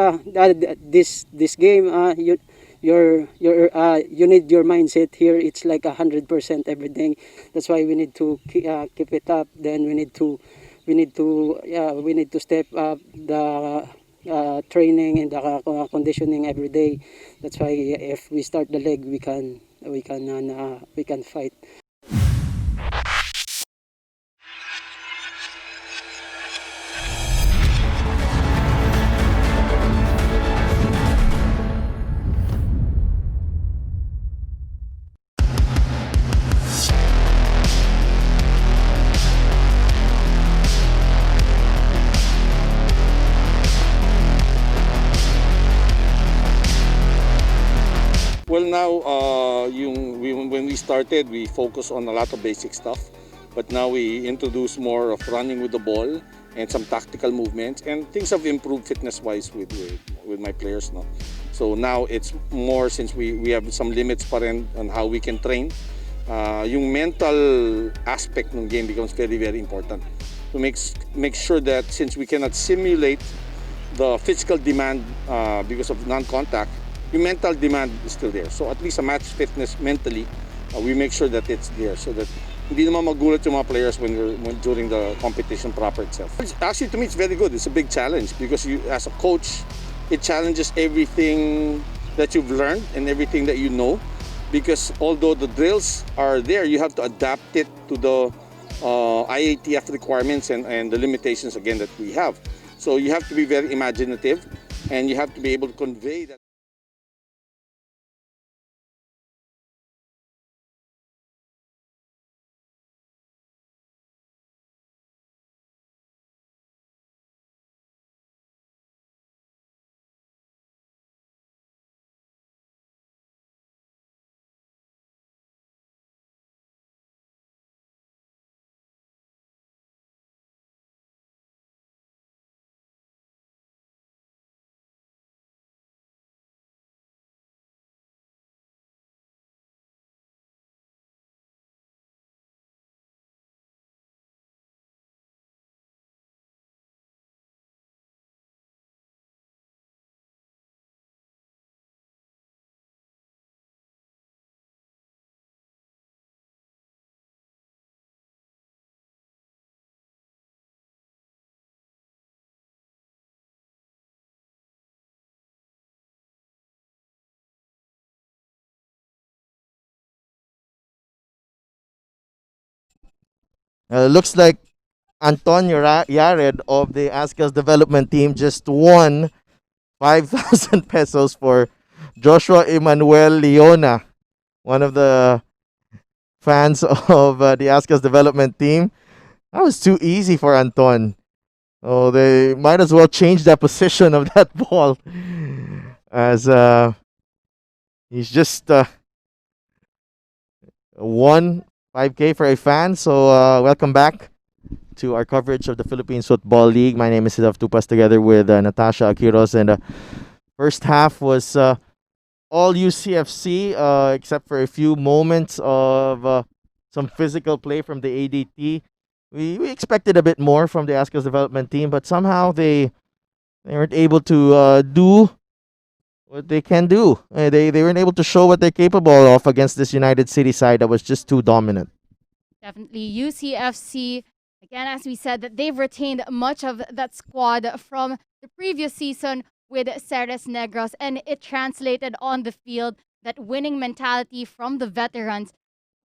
Speaker 9: this game you need your mindset here. It's like 100% everything. That's why we need to keep it up. Then we need to step up the training and the conditioning every day. That's why if we start the leg, we can fight.
Speaker 10: Well, now, when we started, we focused on a lot of basic stuff. But now we introduce more of running with the ball and some tactical movements. And things have improved fitness-wise with my players now. So now it's more, since we have some limits pa rin on how we can train, yung mental aspect ng game becomes very, very important. To make sure that since we cannot simulate the physical demand because of non-contact, yung mental demand is still there. So at least a match fitness mentally, we make sure that it's there so that hindi naman magulat yung mga players during the competition proper itself. Actually, to me, it's very good. It's a big challenge because you, as a coach, it challenges everything that you've learned and everything that you know. Because although the drills are there, you have to adapt it to the IATF requirements and the limitations again that we have. So you have to be very imaginative and you have to be able to convey that.
Speaker 6: Looks like Anton Yared of the Azkals Development Team just won 5,000 pesos for Joshua Emmanuel Leona, one of the fans of the Azkals Development Team. That was too easy for Anton. Oh, they might as well change the position of that ball, as he's just won 5K for a fan. So welcome back to our coverage of the Philippines Football League. My name is Sidav Tupas together with Natasha Akiros, and first half was all UCFC except for a few moments of some physical play from the ADT. We expected a bit more from the Azkals Development Team, but somehow they weren't able to do what they can do. They weren't able to show what they're capable of against this United City side that was just too dominant.
Speaker 7: Definitely UCFC, again, as we said, that they've retained much of that squad from the previous season with Ceres Negros, and it translated on the field. That winning mentality from the veterans,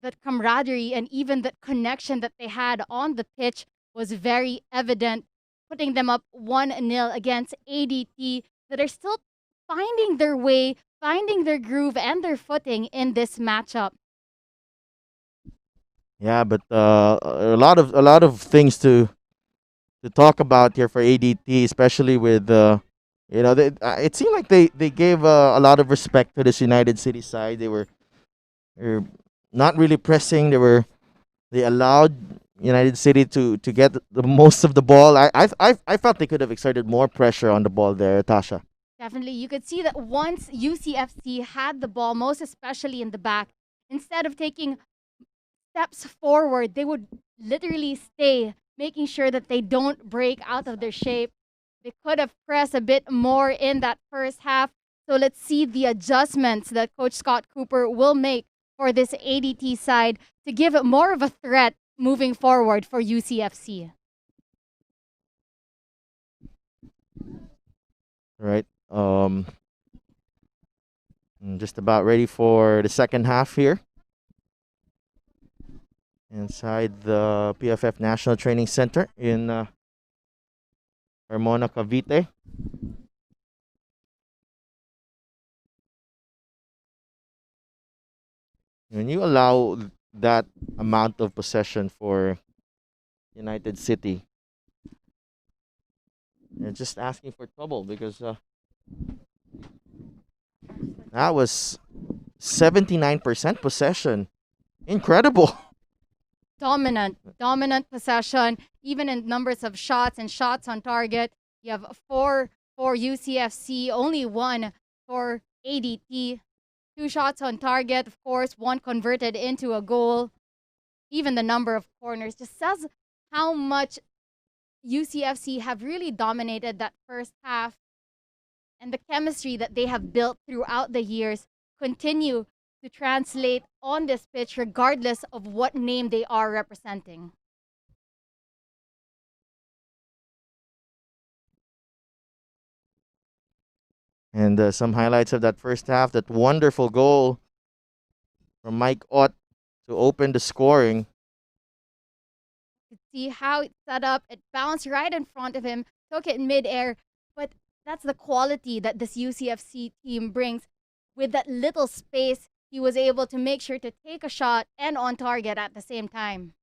Speaker 7: that camaraderie, and even that connection that they had on the pitch was very evident, putting them up 1-0 against ADT, that are still finding their way, finding their groove and their footing in this matchup.
Speaker 6: Yeah, but a lot of things to talk about here for ADT, especially with it seemed like they gave a lot of respect to this United City side. They were not really pressing. They allowed United City to get the most of the ball. I felt they could have exerted more pressure on the ball there, Tasha.
Speaker 7: Definitely, you could see that once UCFC had the ball, most especially in the back, instead of taking steps forward, they would literally stay, making sure that they don't break out of their shape. They could have pressed a bit more in that first half, So let's see the adjustments that Coach Scott Cooper will make for this ADT side to give it more of a threat moving forward for UCFC.
Speaker 6: Right. Just about ready for the second half here. Inside the PFF National Training Center in Carmona, Cavite. When you allow that amount of possession for United City, you're just asking for trouble because that was 79% possession. Incredible.
Speaker 7: Dominant possession, even in numbers of shots and shots on target. You have four for UCFC, only one for ADT. 2 shots on target, of course, one converted into a goal. Even the number of corners just says how much UCFC have really dominated that first half, and the chemistry that they have built throughout the years continue to translate on this pitch regardless of what name they are representing.
Speaker 6: And some highlights of that first half, that wonderful goal from Mike Ott to open the scoring.
Speaker 7: You see how it's set up, it bounced right in front of him, took it in midair, but that's the quality that this UCFC team brings. With that little space, he was able to make sure to take a shot and on target at the same time.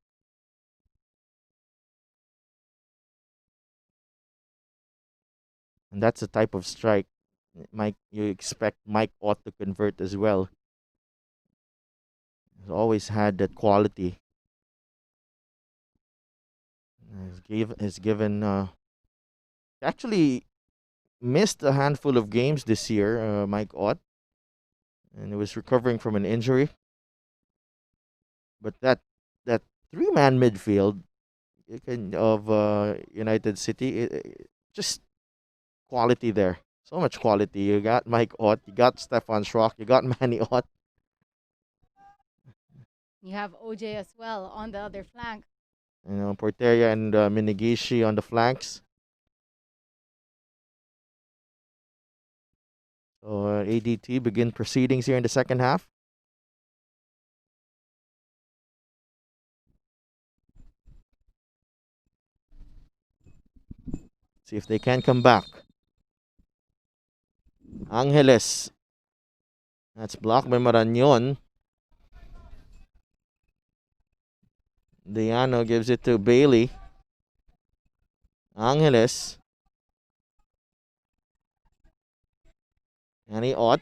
Speaker 6: And that's the type of strike you expect Mike Ott to convert as well. He's always had that quality. Has given actually missed a handful of games this year, Mike Ott, and he was recovering from an injury. But that 3-man midfield of United City, just quality there. So much quality. You got Mike Ott, you got Stefan Schrock, you got Manny Ott.
Speaker 7: You have OJ as well on the other flank.
Speaker 6: Porteria and Minigishi on the flanks. So ADT begin proceedings here in the second half. See if they can come back. Angeles. That's blocked by Marañon. Diano gives it to Bailey. Angeles. Manny Ott.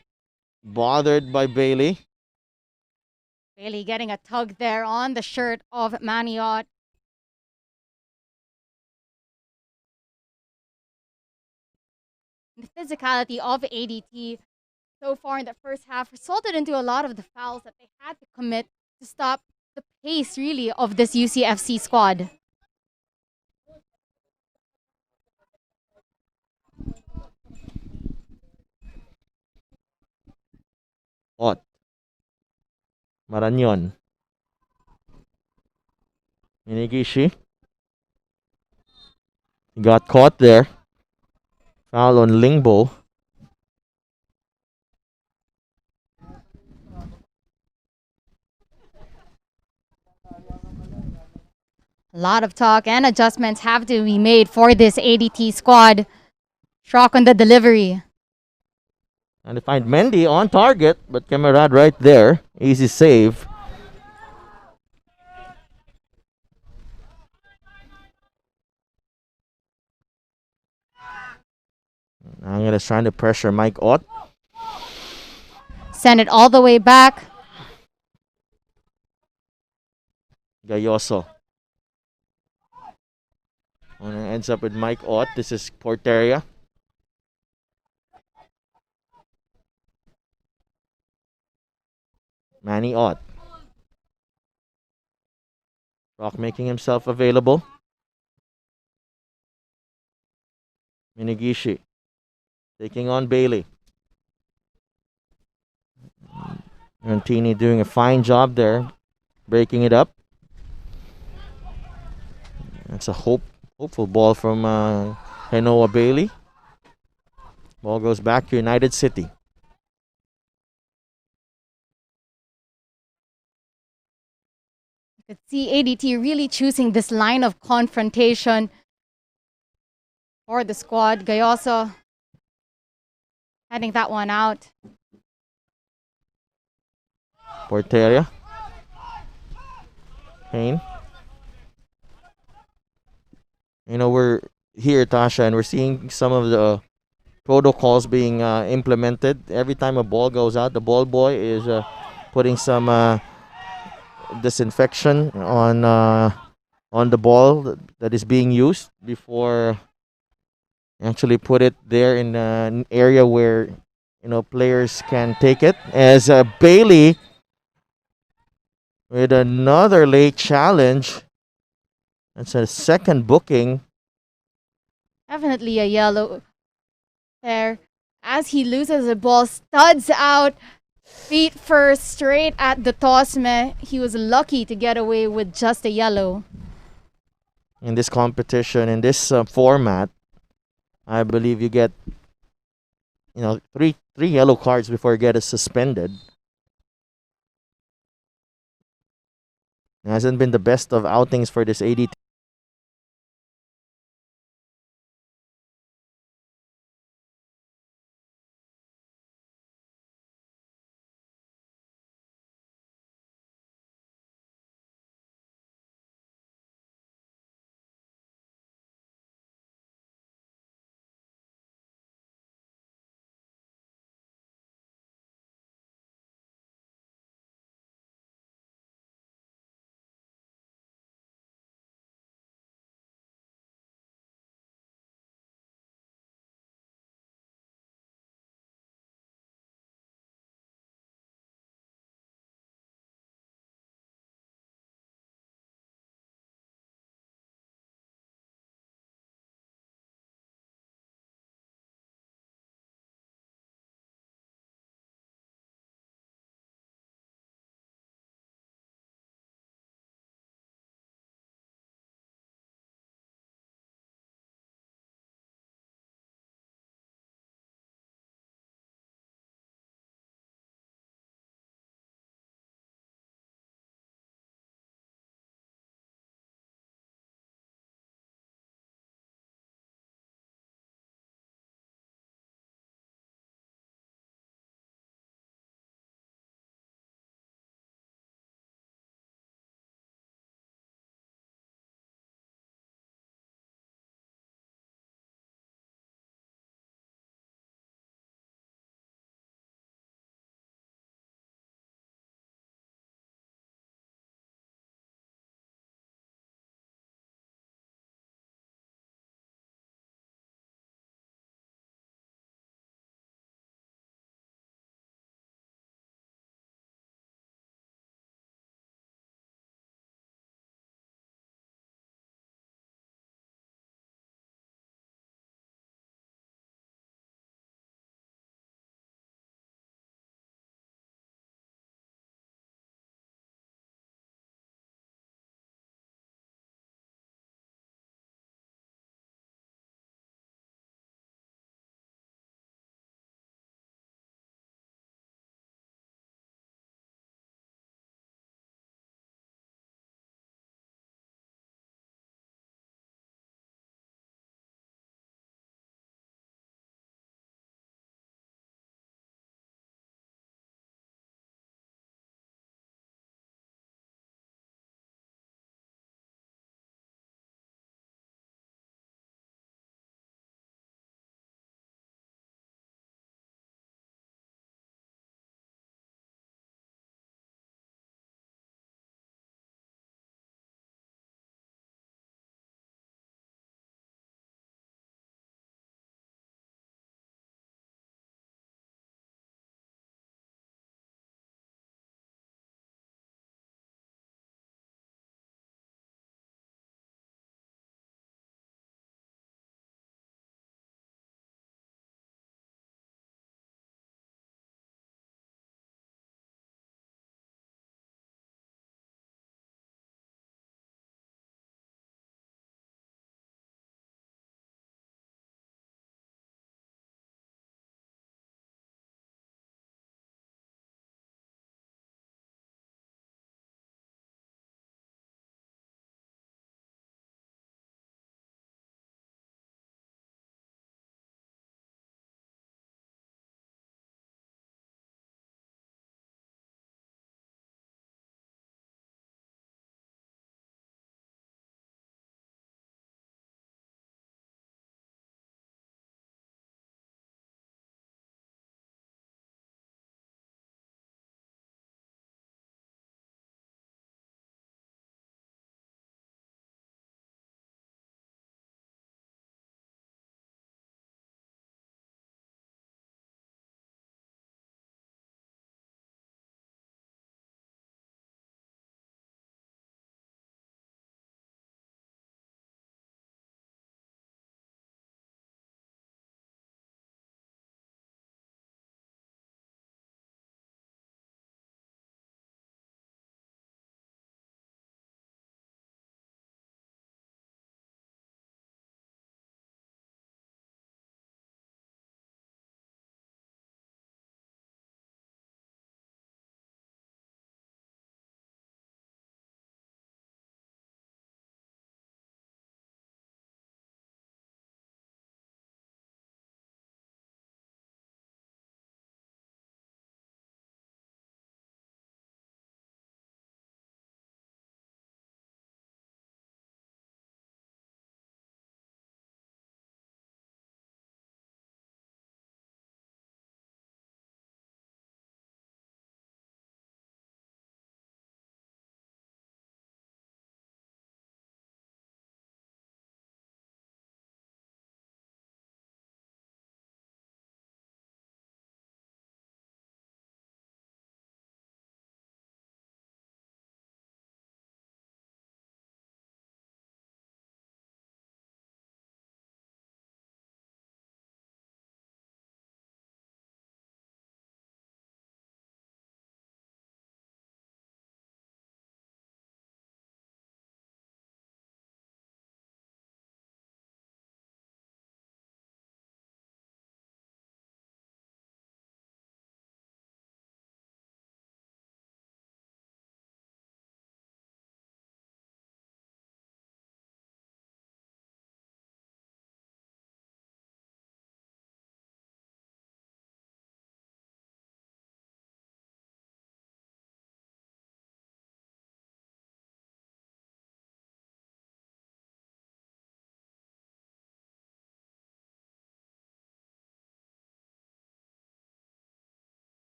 Speaker 6: Bothered by Bailey.
Speaker 7: Bailey getting a tug there on the shirt of Manny Ott. The physicality of ADT so far in the first half resulted into a lot of the fouls that they had to commit to stop the pace, really, of this UCFC squad.
Speaker 6: Ott. Marañon. Minigishi. Got caught there. Foul on Lingbo.
Speaker 7: A lot of talk and adjustments have to be made for this ADT squad. Shock on the delivery.
Speaker 6: And they find Mendy on target, but Camarade right there. Easy save. Angeles trying to pressure Mike Ott.
Speaker 7: Send it all the way back.
Speaker 6: Gayoso. And it ends up with Mike Ott. This is Porteria. Manny Ott. Rock making himself available. Minigishi taking on Bailey. Rantini doing a fine job there, breaking it up. That's a hopeful ball from Henoa Bailey. Ball goes back to United City.
Speaker 7: You could see ADT really choosing this line of confrontation for the squad. Gayoso heading that one out.
Speaker 6: Porteria. Kane. We're here, Tasha, and we're seeing some of the protocols being implemented. Every time a ball goes out, the ball boy is putting some disinfection on the ball that is being used before actually put it there in an area where players can take it. As Bailey with another late challenge. That's a second booking.
Speaker 7: Definitely a yellow there. As he loses the ball, studs out, feet first, straight at the Tosme. He was lucky to get away with just a yellow.
Speaker 6: In this competition, in this format, I believe you get three yellow cards before you get it suspended. It hasn't been the best of outings for this ADT.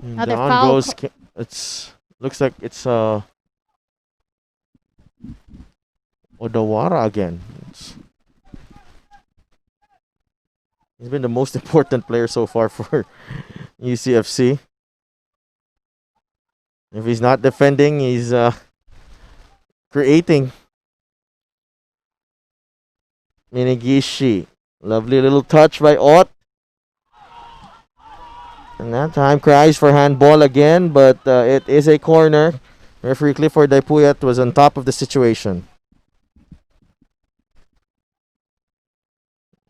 Speaker 7: Another
Speaker 6: Down
Speaker 7: foul.
Speaker 6: goes. It's looks like it's Odawara again. He's been the most important player so far for UCFC. If he's not defending, he's creating. Minigishi. Lovely little touch by Ott. And that time cries for handball again, but it is a corner. Referee Clifford Daipuyat was on top of the situation.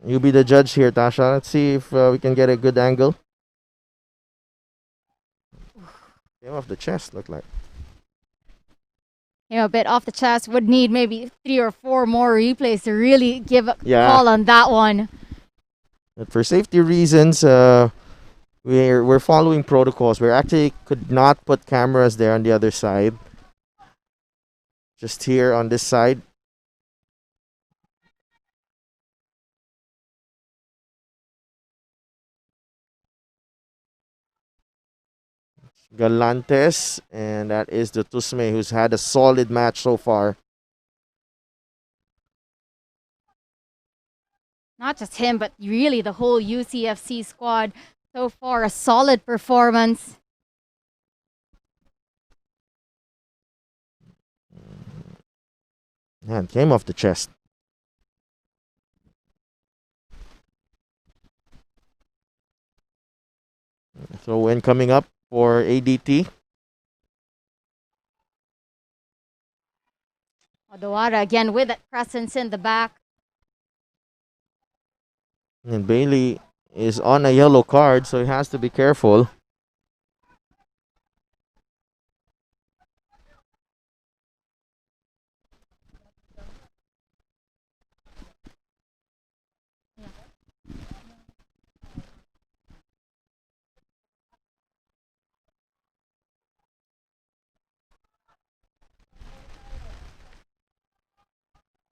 Speaker 6: You be the judge here, Tasha. Let's see if we can get a good angle. Came off the chest, looked like.
Speaker 7: A bit off the chest. Would need maybe 3 or 4 more replays to really give a
Speaker 6: Yeah.
Speaker 7: call on that one.
Speaker 6: But for safety reasons, we're following protocols. We actually could not put cameras there on the other side. Just here on this side. Galantes, and that is the Tusme who's had a solid match so far.
Speaker 7: Not just him, but really the whole UCFC squad so far. A solid performance.
Speaker 6: And came off the chest. Throw in coming up for ADT.
Speaker 7: Odawara again with that presence in the back.
Speaker 6: And Bailey is on a yellow card, so he has to be careful.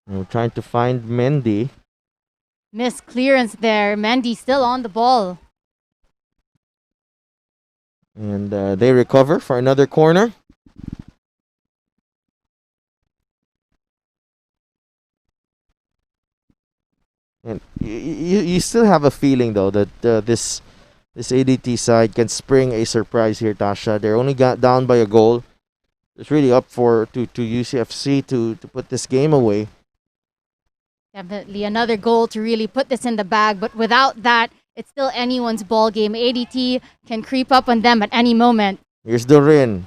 Speaker 6: We're trying to find Mendy.
Speaker 7: Missed clearance there. Mendy still on the ball.
Speaker 6: And they recover for another corner. And you still have a feeling though that this ADT side can spring a surprise here, Tasha. They're only got down by a goal. It's really up to UCFC to put this game away.
Speaker 7: Definitely another goal to really put this in the bag, but without that, it's still anyone's ball game. ADT can creep up on them at any moment.
Speaker 6: Here's Dorin.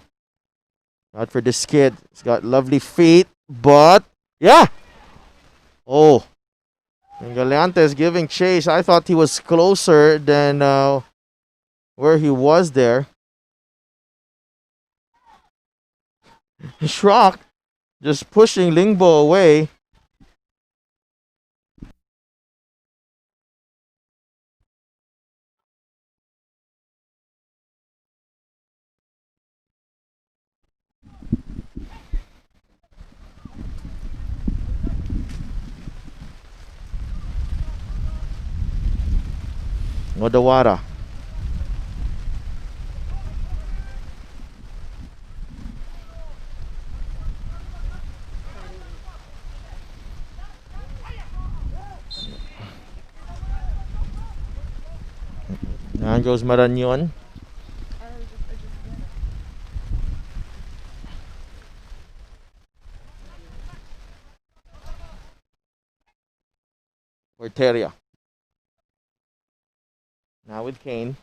Speaker 6: Out for this kid. He's got lovely feet, but yeah. Oh. And Galante is giving chase. I thought he was closer than where he was there. Schrock just pushing Lingbo away. Odawara. Now goes Maranyon. Porteria. Now with Kane.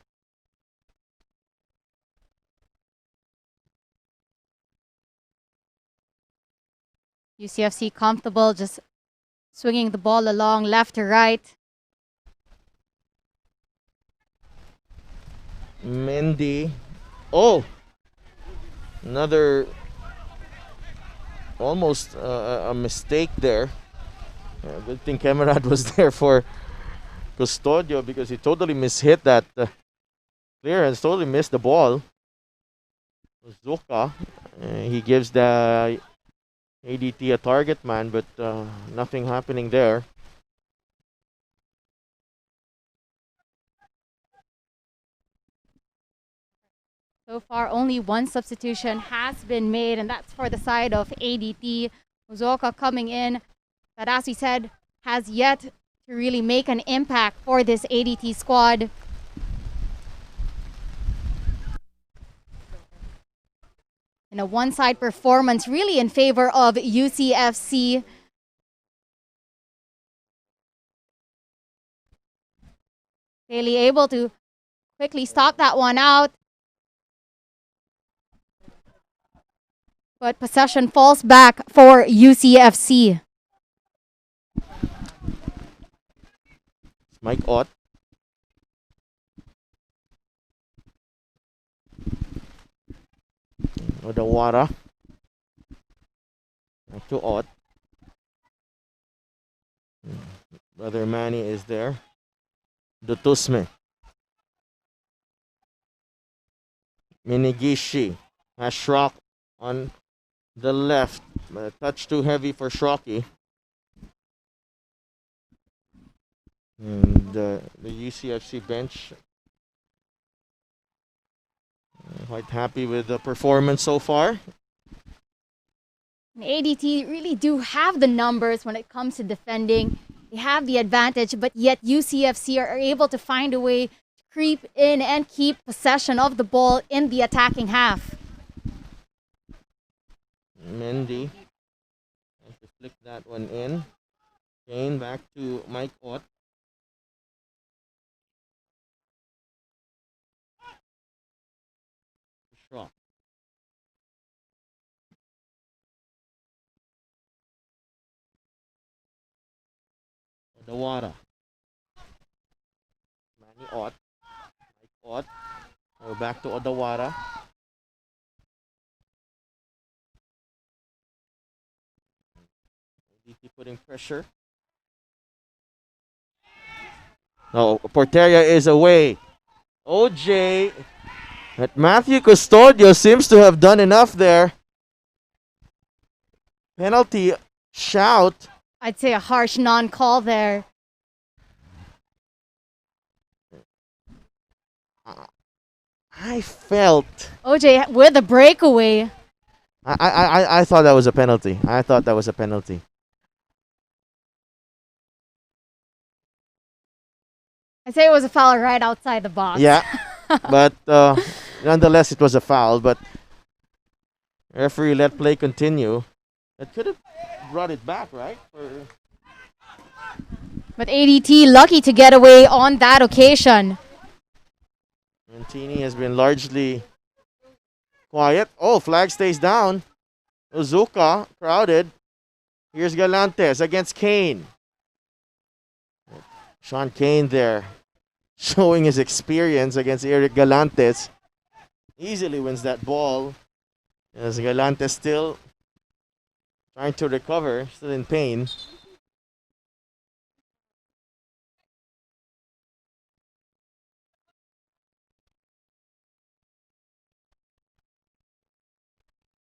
Speaker 7: UCFC comfortable, just swinging the ball along left to right.
Speaker 6: Mendy. Oh! Another almost a mistake there. Good thing Camerad was there for Custodio because he totally mishit that clearance, totally missed the ball. Zuka, he gives the ADT a target man, but nothing happening there.
Speaker 7: So far, only one substitution has been made, and that's for the side of ADT. Uzoka coming in, but as we said, has yet to really make an impact for this ADT squad. And a one-side performance really in favor of UCFC. Bailey able to quickly stop that one out. But possession falls back for UCFC.
Speaker 6: Mike Ott. Odawara. Back to Ott. Brother Manny is there. Dutusme. Minigishi has Shrock on the left. A touch too heavy for Shrocky. And the UCFC bench quite happy with the performance so far.
Speaker 7: And ADT really do have the numbers when it comes to defending. They have the advantage, but yet UCFC are able to find a way to creep in and keep possession of the ball in the attacking half.
Speaker 6: Mendy has to flick that one in. Kane back to Mike Ott. Shrock. Odawara. Manny Ott. Mike Ott. Go back to Odawara. DT putting pressure. No, Porteria is away. OJ. But Matthew Custodio seems to have done enough there. Penalty shout.
Speaker 7: I'd say a harsh non-call there.
Speaker 6: I felt.
Speaker 7: OJ with a breakaway.
Speaker 6: I thought that was a penalty. I thought that was a penalty.
Speaker 7: I'd say it was a foul right outside the box.
Speaker 6: Yeah, but nonetheless, it was a foul. But referee let play continue. That could have brought it back, right?
Speaker 7: But ADT lucky to get away on that occasion.
Speaker 6: Mantini has been largely quiet. Oh, flag stays down. Uzuka crowded. Here's Galantes against Kane. Sean Kane there, showing his experience against Eric Galantes. Easily wins that ball. As Galantes still trying to recover, still in pain.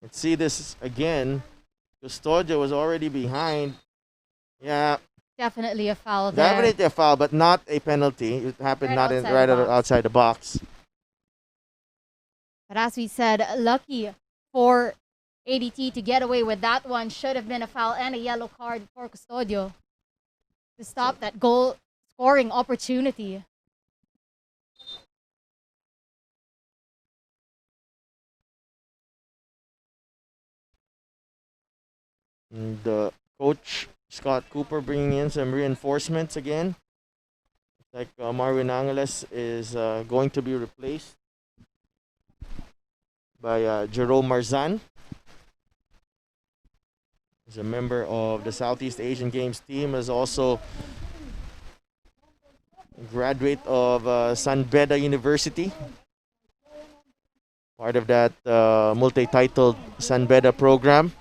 Speaker 6: Let's see this again. Custodio was already behind. Yeah.
Speaker 7: Definitely a foul there.
Speaker 6: Definitely a foul, but not a penalty. It happened
Speaker 7: Right
Speaker 6: outside the box.
Speaker 7: But as we said, lucky for ADT to get away with that one. Should have been a foul and a yellow card for Custodio to stop that goal scoring opportunity.
Speaker 6: And the coach, Scott Cooper, bringing in some reinforcements again. Like Marvin Angeles is going to be replaced by Jerome Marzan. He's a member of the Southeast Asian Games team, is also a graduate of San Beda University. Part of that multi-titled San Beda program.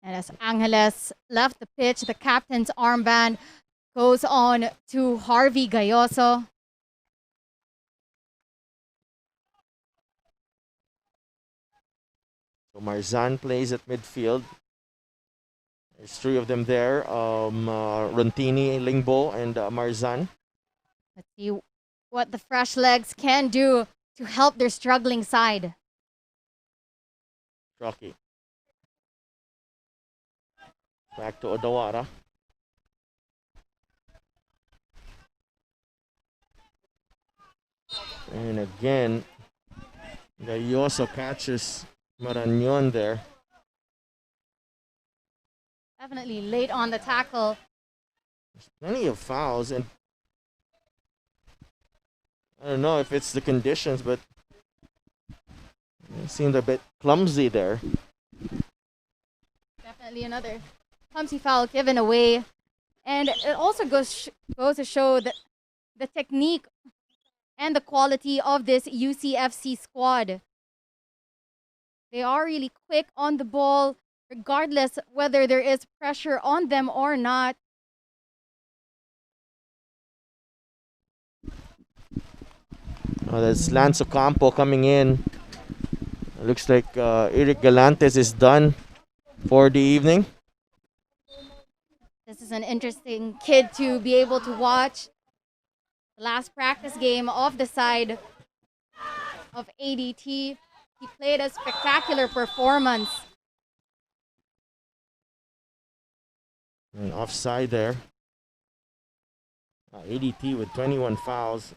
Speaker 7: And as Angeles left the pitch, the captain's armband goes on to Harvey Gayoso.
Speaker 6: So Marzan plays at midfield. There's three of them there. Rontini, Lingbo, and Marzan.
Speaker 7: Let's see what the fresh legs can do to help their struggling side.
Speaker 6: Rocky. Back to Odawara. And again, Gayoso catches Marañon there.
Speaker 7: Definitely late on the tackle.
Speaker 6: Plenty of fouls, and I don't know if it's the conditions, but it seemed a bit clumsy there.
Speaker 7: Definitely another clumsy foul given away. And it also goes to show that the technique and the quality of this UCFC squad. They are really quick on the ball, regardless whether there is pressure on them or not.
Speaker 6: That's Lance Ocampo coming in. It looks like Eric Galantes is done for the evening.
Speaker 7: This is an interesting kid to be able to watch. The last practice game of the side of ADT. He played a spectacular performance.
Speaker 6: And offside there. ADT with 21 fouls.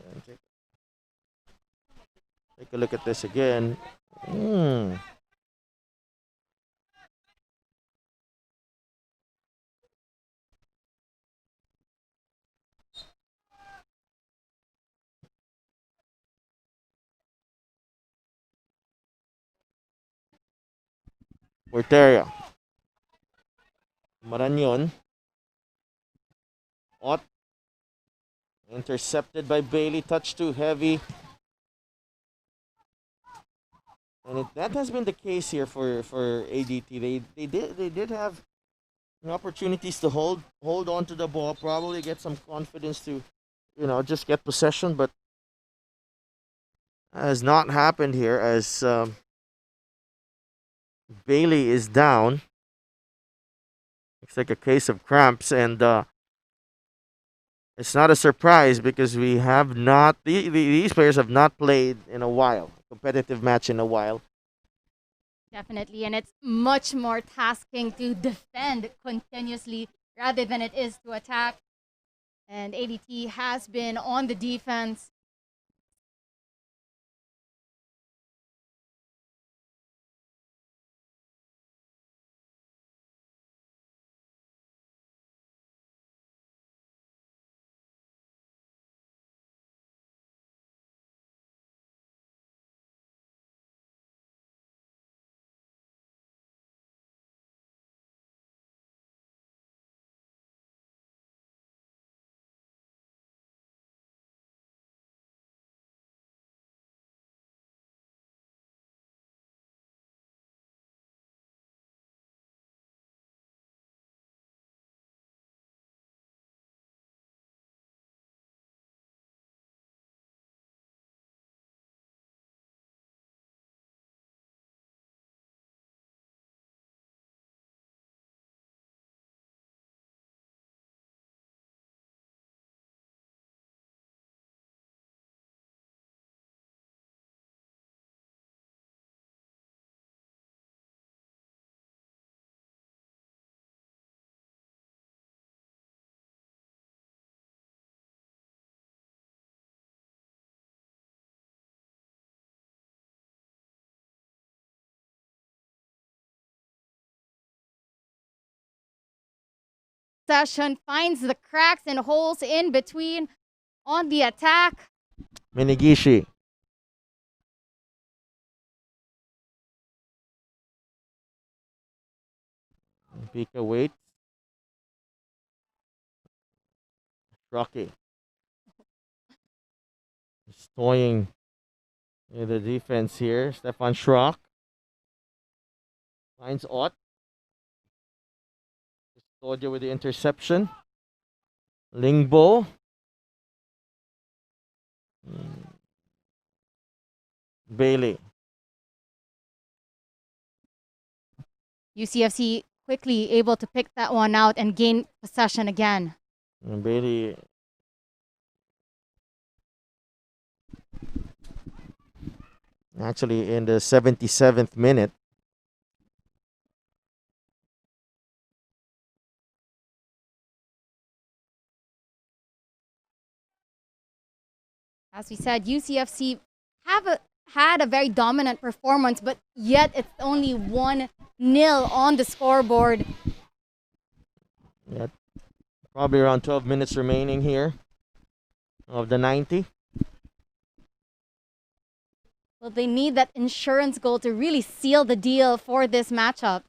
Speaker 6: Take a look at this again. Porteria. Marañon. Ott. Intercepted by Bailey. Touch too heavy. And that has been the case here for ADT. They did have opportunities to hold on to the ball, probably get some confidence to, just get possession, but has not happened here as Bailey is down. Looks like a case of cramps, and it's not a surprise because we have not these players have not played in a while, competitive match in a while.
Speaker 7: Definitely, and it's much more tasking to defend continuously rather than it is to attack. And ADT has been on the defense. Session finds the cracks and holes in between on the attack.
Speaker 6: Minigishi. Pika waits. Rocky. He's toying in the defense here. Stefan Schrock finds Ott. Custodia with the interception. Lingbo. Bailey.
Speaker 7: UCFC quickly able to pick that one out and gain possession again.
Speaker 6: And Bailey Actually, in the 77th minute.
Speaker 7: As we said, UCFC had a very dominant performance, but yet it's only 1-0 on the scoreboard.
Speaker 6: Yeah, probably around 12 minutes remaining here of the 90.
Speaker 7: Well, they need that insurance goal to really seal the deal for this matchup.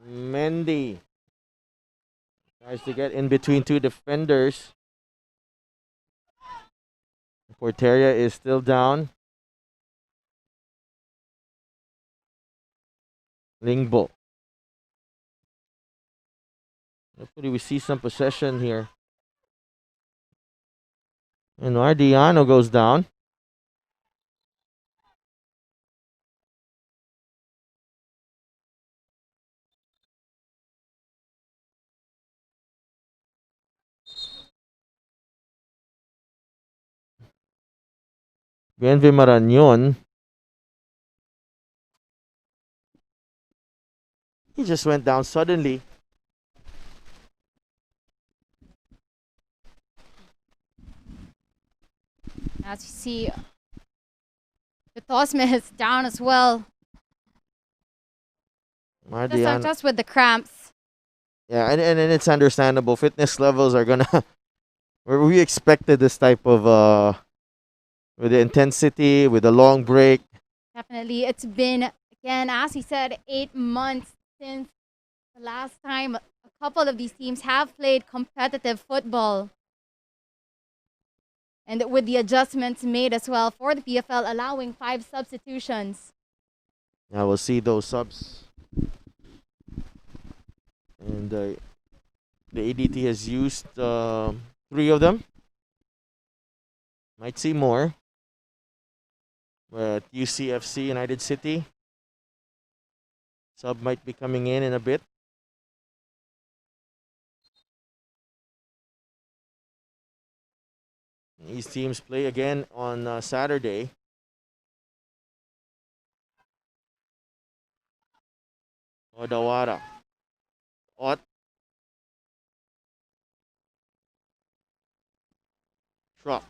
Speaker 6: Mendy tries to get in between two defenders. Porteria is still down. Lingbo. Hopefully we see some possession here. And Ardiano goes down. Bienve Marañón. He just went down suddenly.
Speaker 7: As you see, the Tosme is down as well.
Speaker 6: Ardiano.
Speaker 7: Just with the cramps.
Speaker 6: Yeah, and it's understandable. Fitness levels are gonna. We expected this type of with the intensity, with the long break.
Speaker 7: Definitely, it's been, again, as he said, 8 months since the last time a couple of these teams have played competitive football. And with the adjustments made as well for the PFL, allowing 5 substitutions.
Speaker 6: Now we'll see those subs. And the ADT has used 3 of them. Might see more. But UCFC, United City. Sub might be coming in a bit. These teams play again on Saturday. Odawara. Ot. Truck.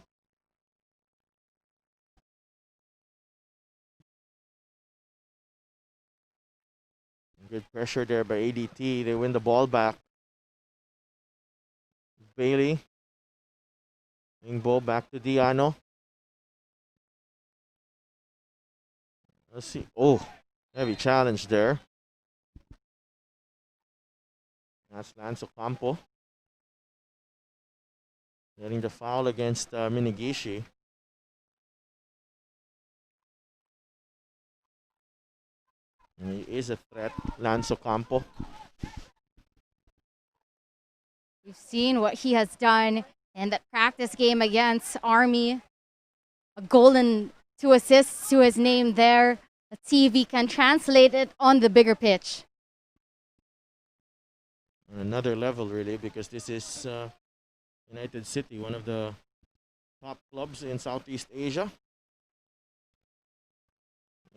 Speaker 6: Good pressure there by ADT. They win the ball back. Bailey. Ball back to Diano. Let's see. Oh, heavy challenge there. That's Lance Ocampo. Getting the foul against Minigishi. And he is a threat, Lance Ocampo.
Speaker 7: You've seen what he has done in that practice game against Army. A goal and 2 assists to his name there. Let's see if he can translate it on the bigger pitch.
Speaker 6: Another level, really, because this is United City, one of the top clubs in Southeast Asia.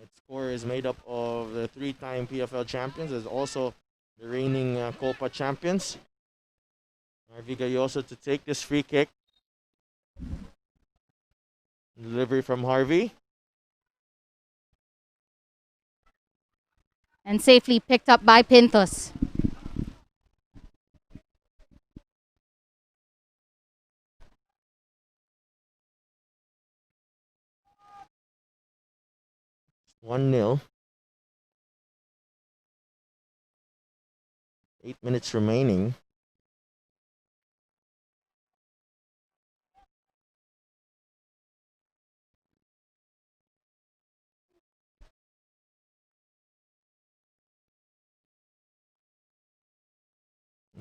Speaker 6: Its core is made up of the 3-time PFL champions, as also the reigning Copa champions. Harvey Gayoso to take this free kick. Delivery from Harvey.
Speaker 7: And safely picked up by Pintos.
Speaker 6: It's 1-0. 8 minutes remaining.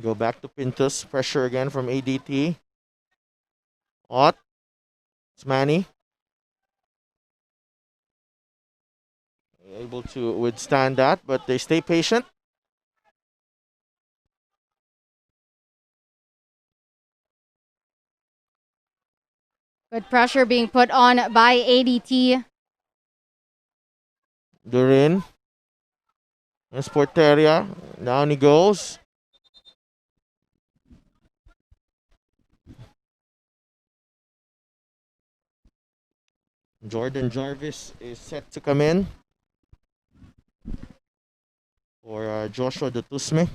Speaker 6: Go back to Pintus. Pressure again from ADT. Ott. It's Manny. Able to withstand that, but they stay patient.
Speaker 7: Good pressure being put on by ADT.
Speaker 6: Durin. Esporteria. Down he goes. Jordan Jarvis is set to come in for Joshua Dutusme.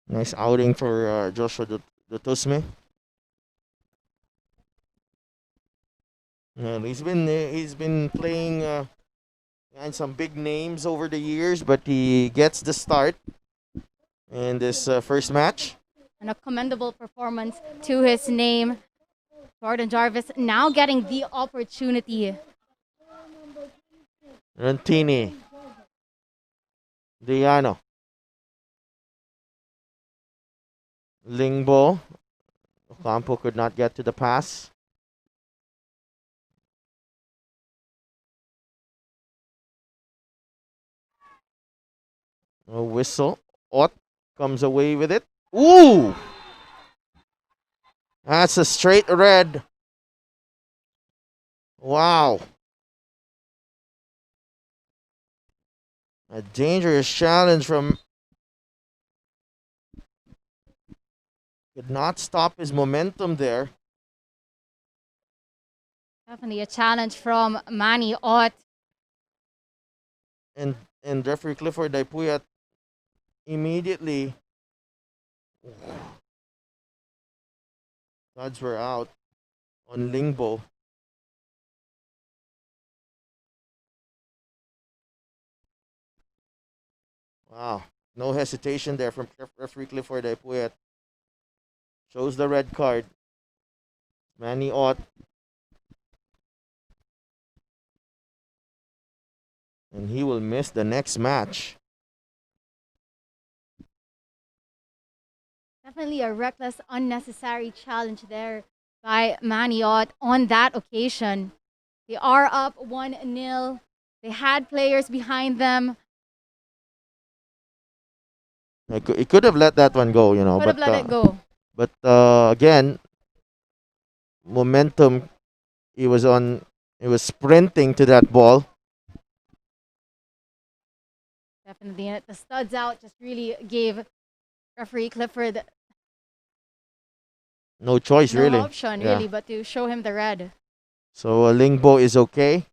Speaker 6: Nice outing for Joshua Dutusme. And he's been playing and some big names over the years, but he gets the start in this first match.
Speaker 7: And a commendable performance to his name. Jordan Jarvis now getting the opportunity.
Speaker 6: Rantini. Diano. Lingbo. Ocampo could not get to the pass. A whistle. Ott comes away with it. Ooh! That's a straight red. Wow. A dangerous challenge from... Could not stop his momentum there.
Speaker 7: Definitely a challenge from Manny Ott.
Speaker 6: And referee Clifford Daipuyat immediately... Odds were out on Lingbo. Wow. No hesitation there from referee Clifford Daipuyat. Shows the red card. Manny Ott. And he will miss the next match.
Speaker 7: Definitely a reckless, unnecessary challenge there by Manny Ott on that occasion. They are up 1-0. They had players behind them.
Speaker 6: He could have let that one go,
Speaker 7: Could have let it go.
Speaker 6: But again, momentum. He was sprinting to that ball.
Speaker 7: Definitely. And the studs out just really gave referee Clifford
Speaker 6: No choice,
Speaker 7: no
Speaker 6: really.
Speaker 7: option,
Speaker 6: Yeah.
Speaker 7: really, but to show him the red.
Speaker 6: So Lingbo is okay.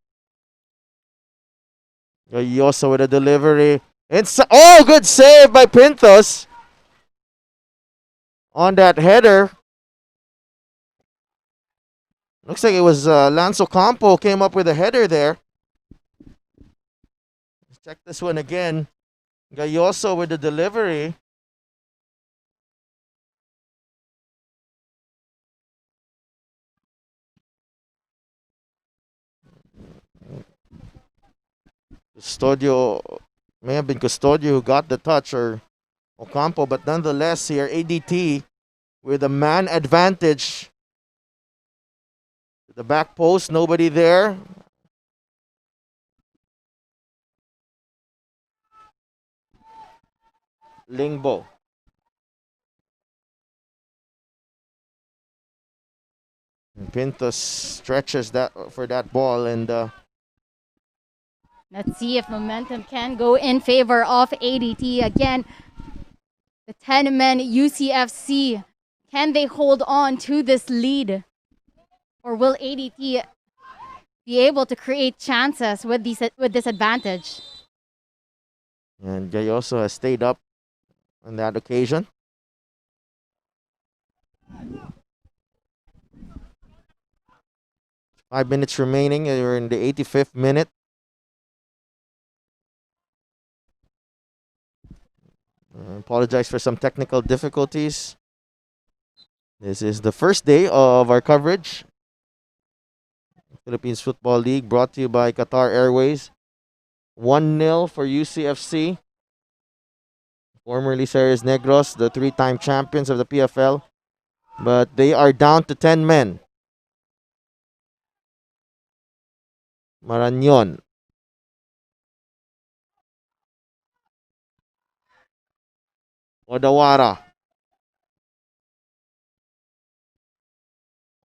Speaker 6: Yosa with a delivery. Oh, good save by Pintos on that header. Looks like it was Lance Ocampo came up with a header there. Let's check this one again. Gayoso with the delivery. Custodio, may have been Custodio who got the touch, or Ocampo, but nonetheless here ADT with a man advantage. The back post, nobody there. Lingbo. And Pintos stretches that for that ball, and
Speaker 7: Let's see if momentum can go in favor of ADT. Again, the 10-men UCFC. Can they hold on to this lead? Or will ADT be able to create chances with this advantage?
Speaker 6: and Gayoso has stayed up on that occasion. Five minutes remaining. We're in the 85th minute. Apologize for some technical difficulties. This is the first day of our coverage. Philippines Football League brought to you by Qatar Airways. 1-0 for UCFC. Formerly Ceres Negros, the three-time champions of the PFL. But they are down to 10 men. Marañon. Odawara.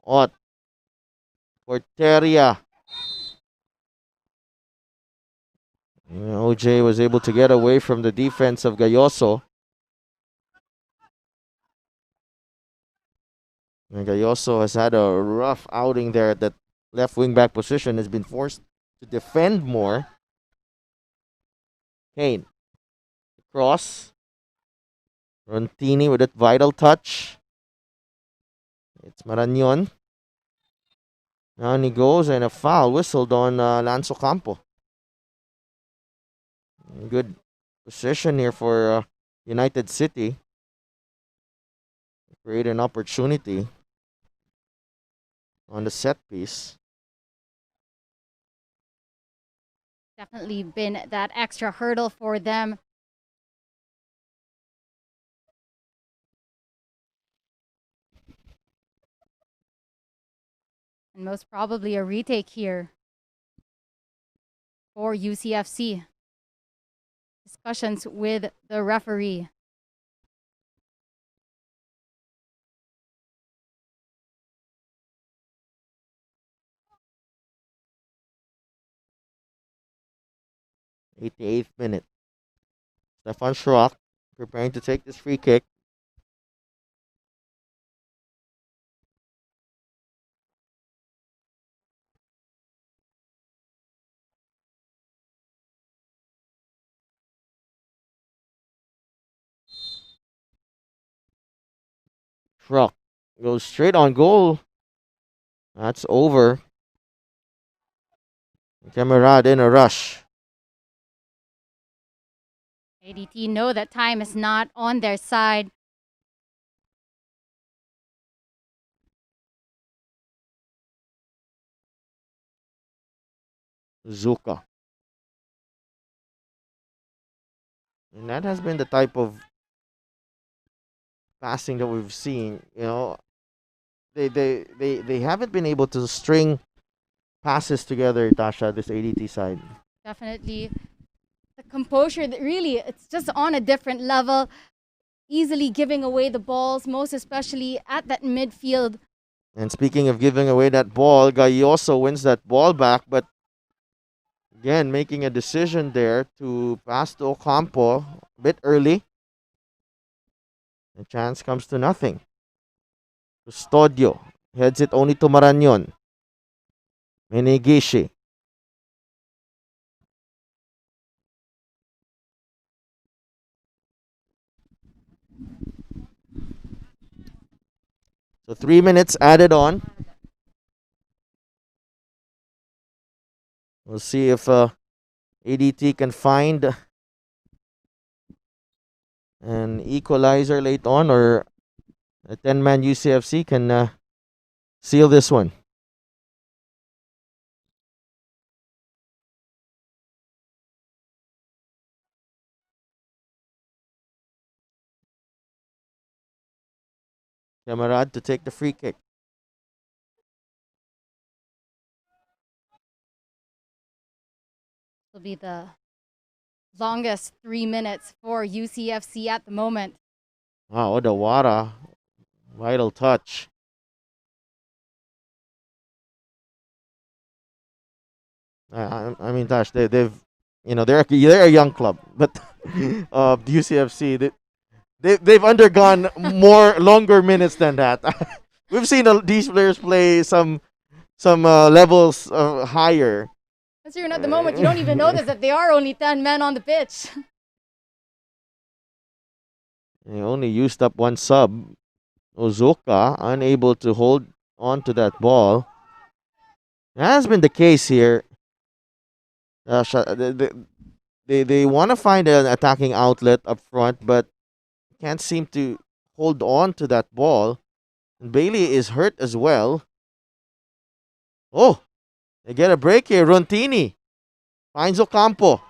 Speaker 6: Ot. Porteria. OJ was able to get away from the defense of Gayoso. And Gayoso has had a rough outing there at that left wing back position, has been forced to defend more. Kane. Cross. Rontini with that vital touch. It's Marañon. Now he goes and a foul whistled on Lance Ocampo. Good position here for United City. Create an opportunity on the set piece.
Speaker 7: Definitely been that extra hurdle for them. And most probably a retake here for UCFC. Discussions with the referee.
Speaker 6: '88th minute. Stefan Schrock preparing to take this free kick. Schrock goes straight on goal. That's over. Camarade in a rush.
Speaker 7: ADT know that time is not on their side.
Speaker 6: Zuka. And that has been the type of passing that we've seen. You know, they haven't been able to string passes together, Tasha, this ADT side.
Speaker 7: Definitely. The composure, that really, it's just on a different level. Easily giving away the balls, most especially at that midfield.
Speaker 6: And speaking of giving away that ball, Gayoso wins that ball back, but again, making a decision there to pass to Ocampo a bit early. The chance comes to nothing. Custodio heads it only to Marañon. Menegishi. So 3 minutes added on. We'll see if ADT can find an equalizer late on, or a 10-man UCFC can seal this one. Camarade to take the free kick.
Speaker 7: Will be the longest 3 minutes for UCFC at the moment.
Speaker 6: Wow, Odawara. Vital touch. I mean, Tash, they've, you know, they're a young club, but the UCFC, they've undergone more longer minutes than that. We've seen these players play some levels higher.
Speaker 7: As you're at the moment, you don't even notice that they are only 10 men on the pitch.
Speaker 6: They only used up one sub. Ozuka unable to hold on to that ball. That has been the case here. They want to find an attacking outlet up front, but can't seem to hold on to that ball. And Bailey is hurt as well. Oh, they get a break here. Rontini finds Ocampo.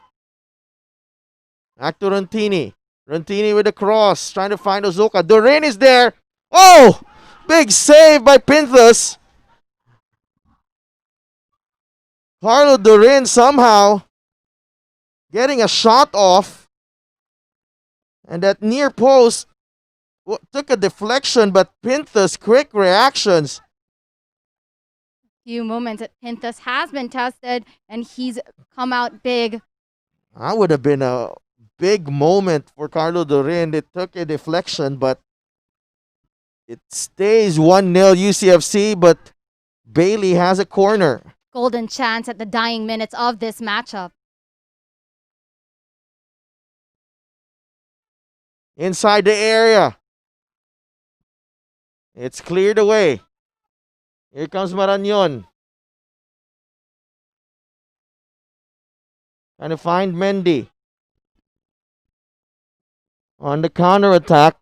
Speaker 6: Back to Rontini. Rontini with a cross, trying to find Ozuka. Dorin is there. Oh, big save by Pinthus. Carlo Dorin somehow getting a shot off. And that near post took a deflection, but Pinthus quick reactions
Speaker 7: few moments that Pintas has been tested and he's come out big.
Speaker 6: That would have been a big moment for Carlo Dorin. It took a deflection, but it stays 1-0 UCFC, but Bailey has a corner.
Speaker 7: Golden chance at the dying minutes of this matchup.
Speaker 6: Inside the area. It's cleared away. Here comes Marañon. Trying to find Mendy. On the counter attack.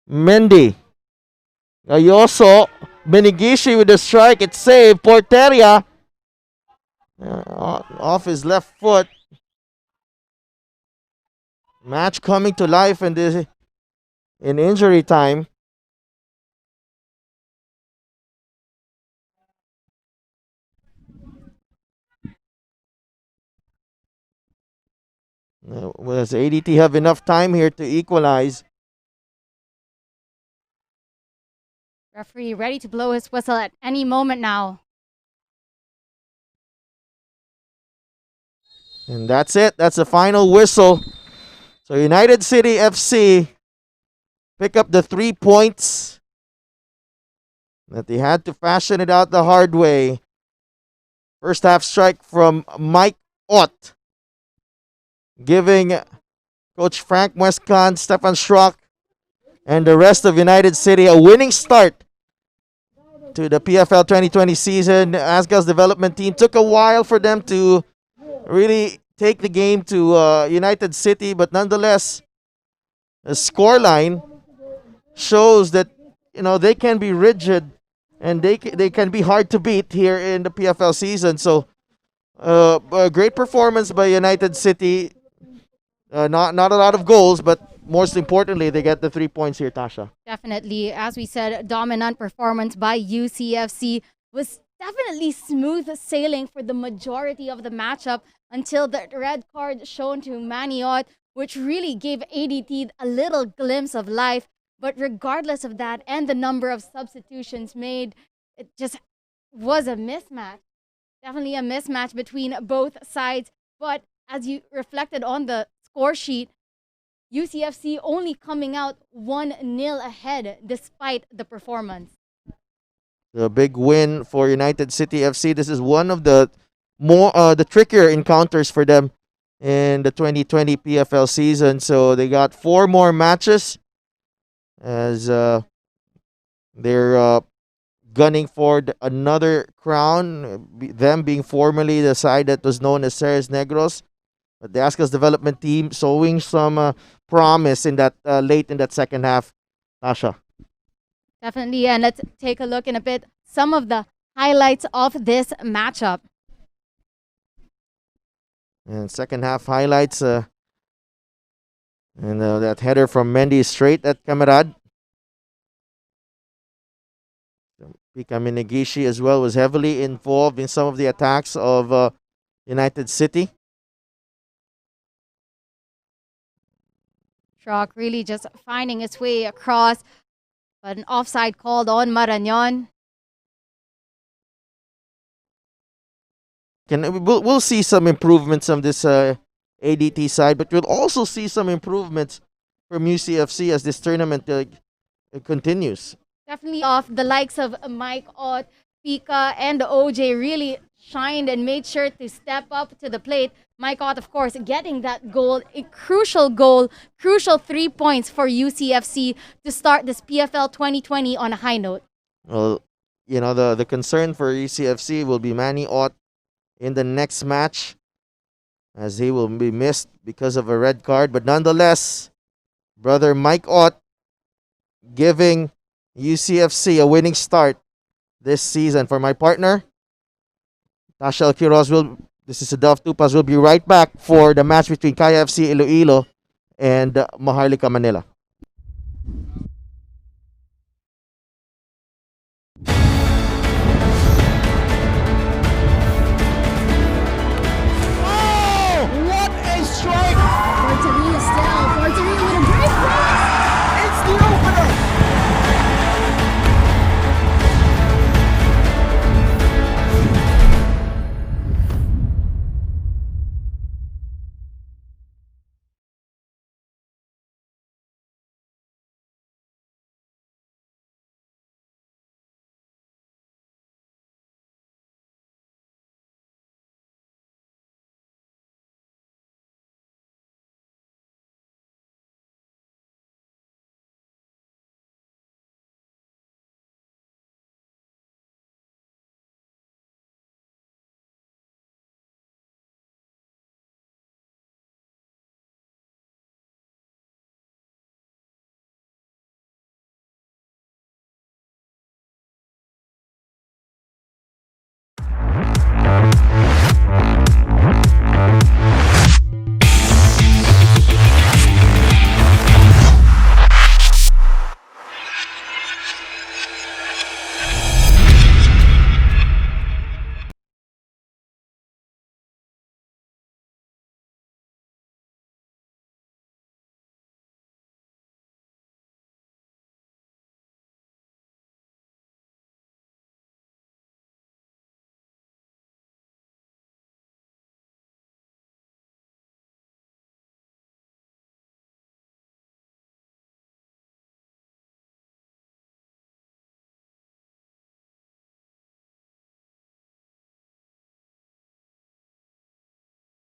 Speaker 6: Mendy. Gayoso. Benigishi with the strike. It's saved. Porteria. Off his left foot. Match coming to life in injury time. Does ADT have enough time here to equalize?
Speaker 7: Referee ready to blow his whistle at any moment now.
Speaker 6: And that's it. That's the final whistle. So United City FC pick up the 3 points that they had to fashion it out the hard way. First half strike from Mike Ott, giving Coach Frank Muescan, Stefan Schrock, and the rest of United City a winning start to the PFL 2020 season. Azkals Development Team took a while for them to really take the game to United City, but nonetheless, the scoreline shows that they can be rigid and they can be hard to beat here in the PFL season. So, a great performance by United City. Not a lot of goals, but most importantly, they get the 3 points here, Tasha.
Speaker 7: Definitely, as we said, dominant performance by UCFC was definitely smooth sailing for the majority of the matchup until the red card shown to Maniot, which really gave ADT a little glimpse of life. But regardless of that and the number of substitutions made, it just was a mismatch. Definitely a mismatch between both sides. But as you reflected on the score sheet, UCFC only coming out 1-0 ahead despite the performance.
Speaker 6: The big win for United City FC. This is one of the the trickier encounters for them in the 2020 PFL season. So they got 4 more matches as they're gunning for another crown, them being formerly the side that was known as Ceres Negros. But the Azkals Development Team showing some promise in that late in that second half, Tasha.
Speaker 7: Definitely, and let's take a look in a bit some of the highlights of this matchup.
Speaker 6: And second half highlights, and that header from Mendy straight at Camarad. Pika Minagishi as well was heavily involved in some of the attacks of United City.
Speaker 7: Schrock really just finding its way across, but an offside called on Marañon.
Speaker 6: We'll see some improvements on this ADT side, but we'll also see some improvements from UCFC as this tournament continues.
Speaker 7: Definitely off the likes of Mike Ott, Pika, and OJ really shined and made sure to step up to the plate. Mike Ott, of course, getting that goal, crucial 3 points for UCFC to start this PFL 2020 on a high note.
Speaker 6: Well, the concern for UCFC will be Manny Ott in the next match, as he will be missed because of a red card. But nonetheless, brother Mike Ott giving UCFC a winning start this season. For my partner, Tasha Quiroz, this is Adolf Tupas. We'll be right back for the match between Kaya FC Iloilo and Maharlika Manila.